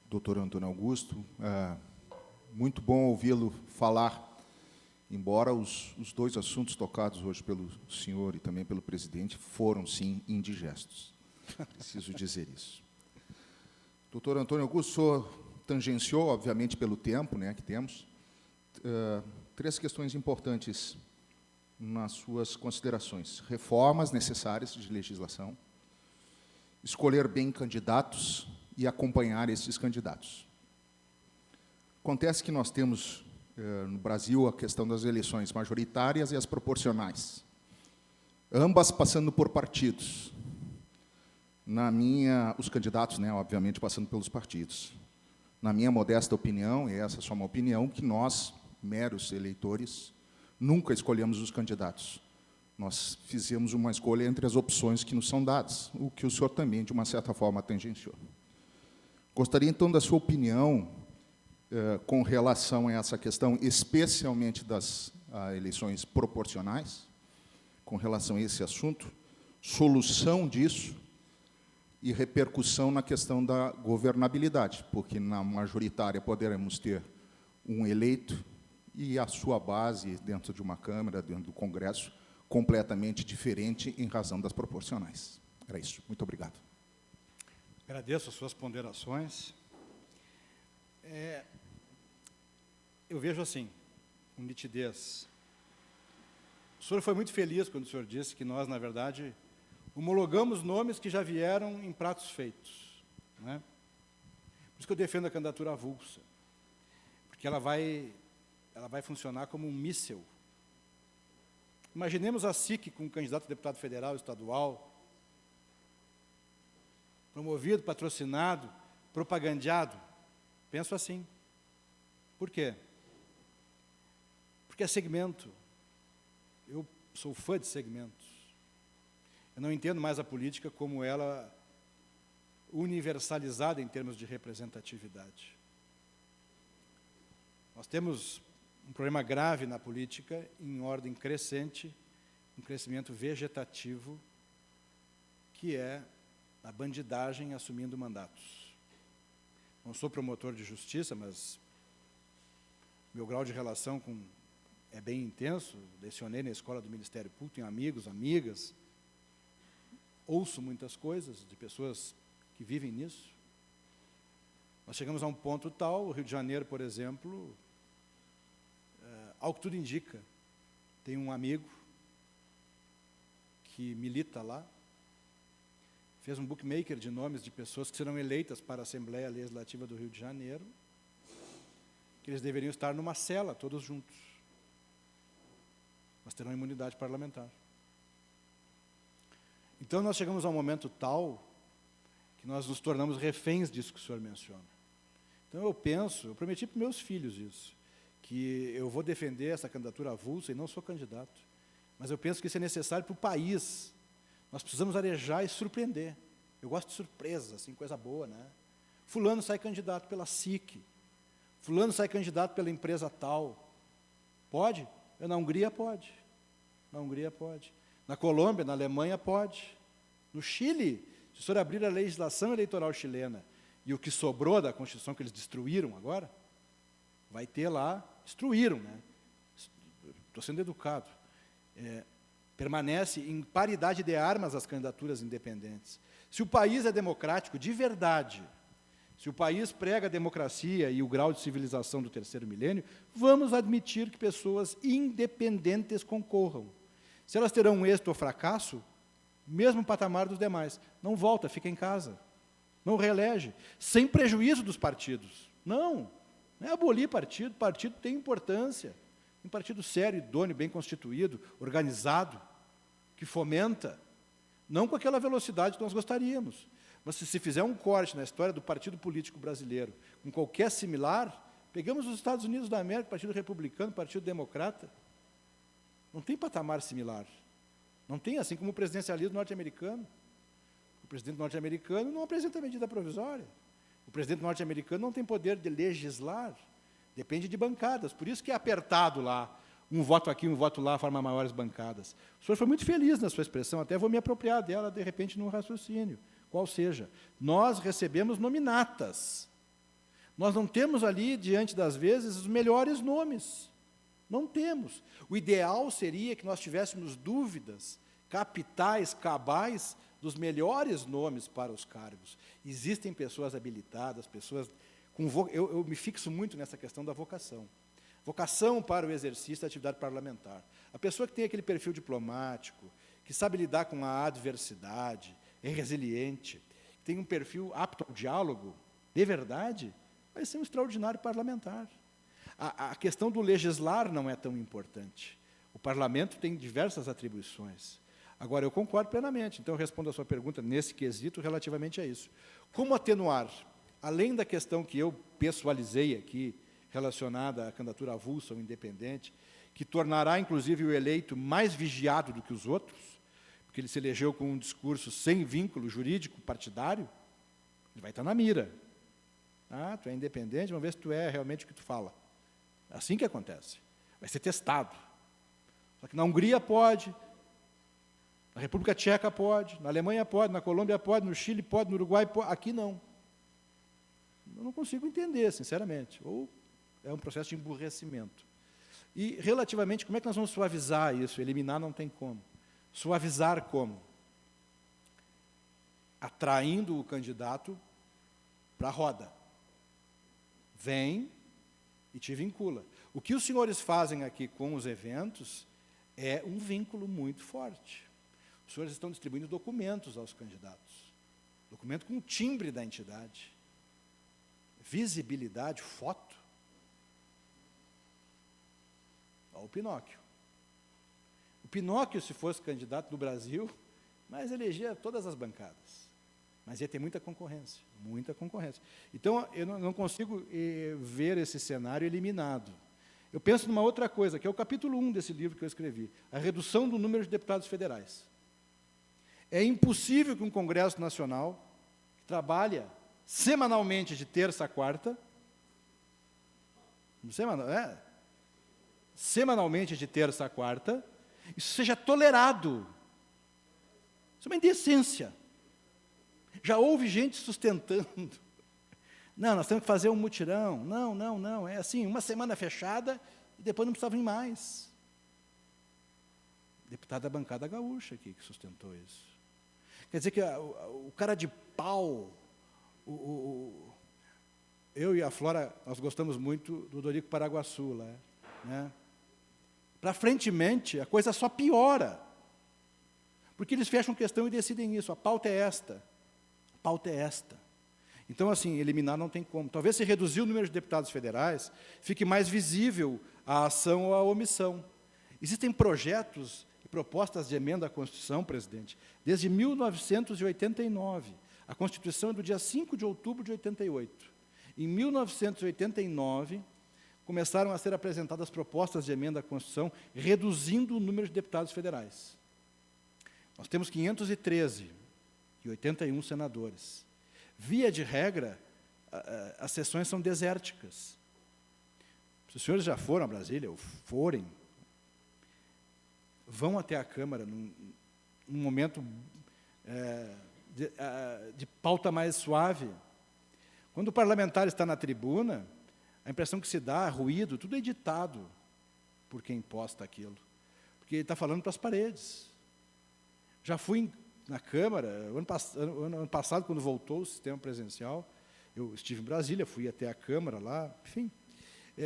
Doutor Antônio Augusto, muito bom ouvi-lo falar, embora os dois assuntos tocados hoje pelo senhor e também pelo presidente foram, sim, indigestos. Preciso dizer isso. Doutor Antônio Augusto, o senhor tangenciou, obviamente, pelo tempo, né, que temos, 3 questões importantes nas suas considerações. Reformas necessárias de legislação, escolher bem candidatos e acompanhar esses candidatos. Acontece que nós temos, no Brasil, a questão das eleições majoritárias e as proporcionais, ambas passando por partidos. Os candidatos, né, obviamente, passando pelos partidos. Na minha modesta opinião, e essa é só uma opinião, que nós, meros eleitores, nunca escolhemos os candidatos. Nós fizemos uma escolha entre as opções que nos são dadas, o que o senhor também, de uma certa forma, tangenciou. Gostaria, então, da sua opinião com relação a essa questão, especialmente das eleições proporcionais, com relação a esse assunto, solução disso e repercussão na questão da governabilidade, porque na majoritária poderemos ter um eleito e a sua base dentro de uma Câmara, dentro do Congresso, completamente diferente em razão das proporcionais. Era isso. Muito obrigado. Agradeço as suas ponderações. Eu vejo assim, com nitidez. O senhor foi muito feliz quando o senhor disse que nós, na verdade, homologamos nomes que já vieram em pratos feitos, né? Por isso que eu defendo a candidatura avulsa, porque ela vai funcionar como um míssil. Imaginemos a SIC com um candidato a deputado federal, estadual, promovido, patrocinado, propagandeado. Penso assim. Por quê? Porque é segmento. Eu sou fã de segmentos. Eu não entendo mais a política como ela universalizada em termos de representatividade. Nós temos um problema grave na política, em ordem crescente, um crescimento vegetativo, que é a bandidagem assumindo mandatos. Não sou promotor de justiça, mas meu grau de relação é bem intenso. Lecionei na escola do Ministério Público, tenho amigos, amigas. Ouço muitas coisas de pessoas que vivem nisso. Nós chegamos a um ponto tal, o Rio de Janeiro, por exemplo, ao que tudo indica, tem um amigo que milita lá, fez um bookmaker de nomes de pessoas que serão eleitas para a Assembleia Legislativa do Rio de Janeiro, que eles deveriam estar numa cela, todos juntos. Mas terão imunidade parlamentar. Então, nós chegamos a um momento tal que nós nos tornamos reféns disso que o senhor menciona. Então, eu prometi para meus filhos isso, que eu vou defender essa candidatura avulsa e não sou candidato. Mas eu penso que isso é necessário para o país. Nós precisamos arejar e surpreender. Eu gosto de surpresas, assim, coisa boa, né? Fulano sai candidato pela SIC. Fulano sai candidato pela empresa tal. Pode? Na Hungria pode. Na Hungria pode. Na Colômbia, na Alemanha pode. No Chile, se o senhor abrir a legislação eleitoral chilena e o que sobrou da Constituição que eles destruíram agora, vai ter lá, destruíram, né? Estou sendo educado. Permanece em paridade de armas as candidaturas independentes. Se o país é democrático de verdade, se o país prega a democracia e o grau de civilização do terceiro milênio, vamos admitir que pessoas independentes concorram. Se elas terão um êxito ou fracasso, mesmo patamar dos demais, não volta, fica em casa, não reelege, sem prejuízo dos partidos. Não é abolir partido, partido tem importância. Um partido sério, idôneo, bem constituído, organizado, que fomenta, não com aquela velocidade que nós gostaríamos, mas se fizer um corte na história do partido político brasileiro, com qualquer similar, pegamos os Estados Unidos da América, Partido Republicano, Partido Democrata, não tem patamar similar. Não tem, assim como o presidencialismo norte-americano. O presidente norte-americano não apresenta medida provisória. O presidente norte-americano não tem poder de legislar. Depende de bancadas. Por isso que é apertado lá. Um voto aqui, um voto lá, forma maiores bancadas. O senhor foi muito feliz na sua expressão, até vou me apropriar dela, de repente, num raciocínio. Qual seja, nós recebemos nominatas. Nós não temos ali, diante das vezes, os melhores nomes. Não temos. O ideal seria que nós tivéssemos dúvidas capitais, cabais, dos melhores nomes para os cargos. Existem pessoas habilitadas, pessoas com... Eu me fixo muito nessa questão da vocação. Vocação para o exercício da atividade parlamentar. A pessoa que tem aquele perfil diplomático, que sabe lidar com a adversidade, é resiliente, tem um perfil apto ao diálogo, de verdade, vai ser um extraordinário parlamentar. A questão do legislar não é tão importante. O parlamento tem diversas atribuições. Agora, eu concordo plenamente, então eu respondo a sua pergunta nesse quesito relativamente a isso. Como atenuar, além da questão que eu pessoalizei aqui, relacionada à candidatura avulsa ou independente, que tornará, inclusive, o eleito mais vigiado do que os outros, porque ele se elegeu com um discurso sem vínculo jurídico partidário, ele vai estar na mira. Ah, tu é independente, vamos ver se tu é realmente o que tu fala. É assim que acontece. Vai ser testado. Só que na Hungria pode, na República Tcheca pode, na Alemanha pode, na Colômbia pode, no Chile pode, no Uruguai pode, aqui não. Eu não consigo entender, sinceramente. Ou é um processo de emburrecimento. E, relativamente, como é que nós vamos suavizar isso? Eliminar não tem como. Suavizar como? Atraindo o candidato para a roda. Vem e te vincula. O que os senhores fazem aqui com os eventos é um vínculo muito forte. Os senhores estão distribuindo documentos aos candidatos. Documento com o timbre da entidade. Visibilidade, foto. Olha o Pinóquio. O Pinóquio, se fosse candidato no Brasil, mas elegia todas as bancadas. Mas ia ter muita concorrência, muita concorrência. Então, eu não consigo ver esse cenário eliminado. Eu penso numa outra coisa, que é o capítulo 1 desse livro que eu escrevi, a redução do número de deputados federais. É impossível que um Congresso Nacional, que trabalha semanalmente de terça a quarta, semanalmente de terça a quarta, isso seja tolerado. Isso é uma indecência. Já houve gente sustentando. Não, nós temos que fazer um mutirão. Não. É assim, uma semana fechada e depois não precisava vir mais. Deputado da bancada gaúcha aqui que sustentou isso. Quer dizer que o cara de pau eu e a Flora, nós gostamos muito do Dorico Paraguaçu, lá, né? Para frentemente, a coisa só piora. Porque eles fecham questão e decidem isso. A pauta é esta. A pauta é esta. Então, assim, eliminar não tem como. Talvez, se reduzir o número de deputados federais, fique mais visível a ação ou a omissão. Existem projetos e propostas de emenda à Constituição, presidente, desde 1989. A Constituição é do dia 5 de outubro de 88. Em 1989, começaram a ser apresentadas propostas de emenda à Constituição, reduzindo o número de deputados federais. Nós temos 513 e 81 senadores. Via de regra, as sessões são desérticas. Se os senhores já foram a Brasília, ou forem, vão até a Câmara num momento de pauta mais suave. Quando o parlamentar está na tribuna, a impressão que se dá, ruído, tudo é ditado por quem posta aquilo. Porque ele está falando para as paredes. Já fui na Câmara, ano passado, quando voltou o sistema presencial, eu estive em Brasília, fui até a Câmara lá, enfim,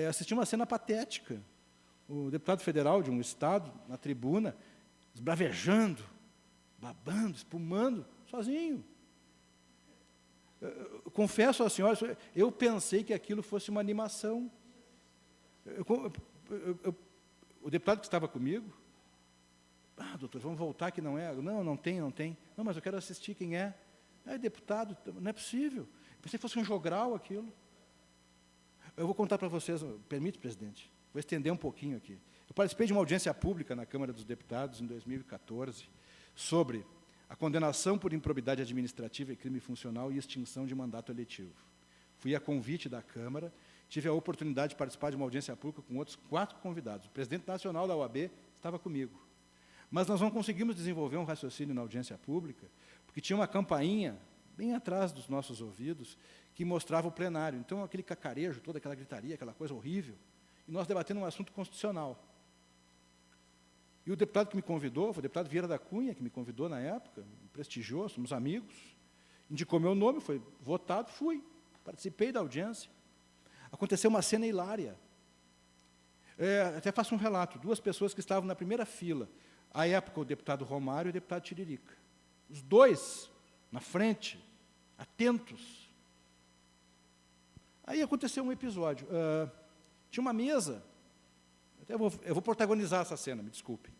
assisti uma cena patética. O deputado federal de um estado, na tribuna, esbravejando, babando, espumando, sozinho. Eu confesso à senhora, eu pensei que aquilo fosse uma animação. O deputado que estava comigo, doutor, vamos voltar que não é. Não tem. Não, mas eu quero assistir, quem é? É deputado, não é possível. Eu pensei que fosse um jogral aquilo. Eu vou contar para vocês, permite, presidente? Vou estender um pouquinho aqui. Eu participei de uma audiência pública na Câmara dos Deputados em 2014 sobre a condenação por improbidade administrativa e crime funcional e extinção de mandato eletivo. Fui a convite da Câmara, tive a oportunidade de participar de uma audiência pública com outros 4 convidados. O presidente nacional da OAB estava comigo. Mas nós não conseguimos desenvolver um raciocínio na audiência pública, porque tinha uma campainha bem atrás dos nossos ouvidos que mostrava o plenário. Então, aquele cacarejo, toda aquela gritaria, aquela coisa horrível, e nós debatendo um assunto constitucional. E o deputado que me convidou, foi o deputado Vieira da Cunha, que me convidou na época, me prestigiou, somos amigos, indicou meu nome, foi votado, fui, participei da audiência. Aconteceu uma cena hilária. Até faço um relato, 2 pessoas que estavam na primeira fila, à época o deputado Romário e o deputado Tiririca. Os 2, na frente, atentos. Aí aconteceu um episódio. Tinha uma mesa, eu vou protagonizar essa cena, me desculpem.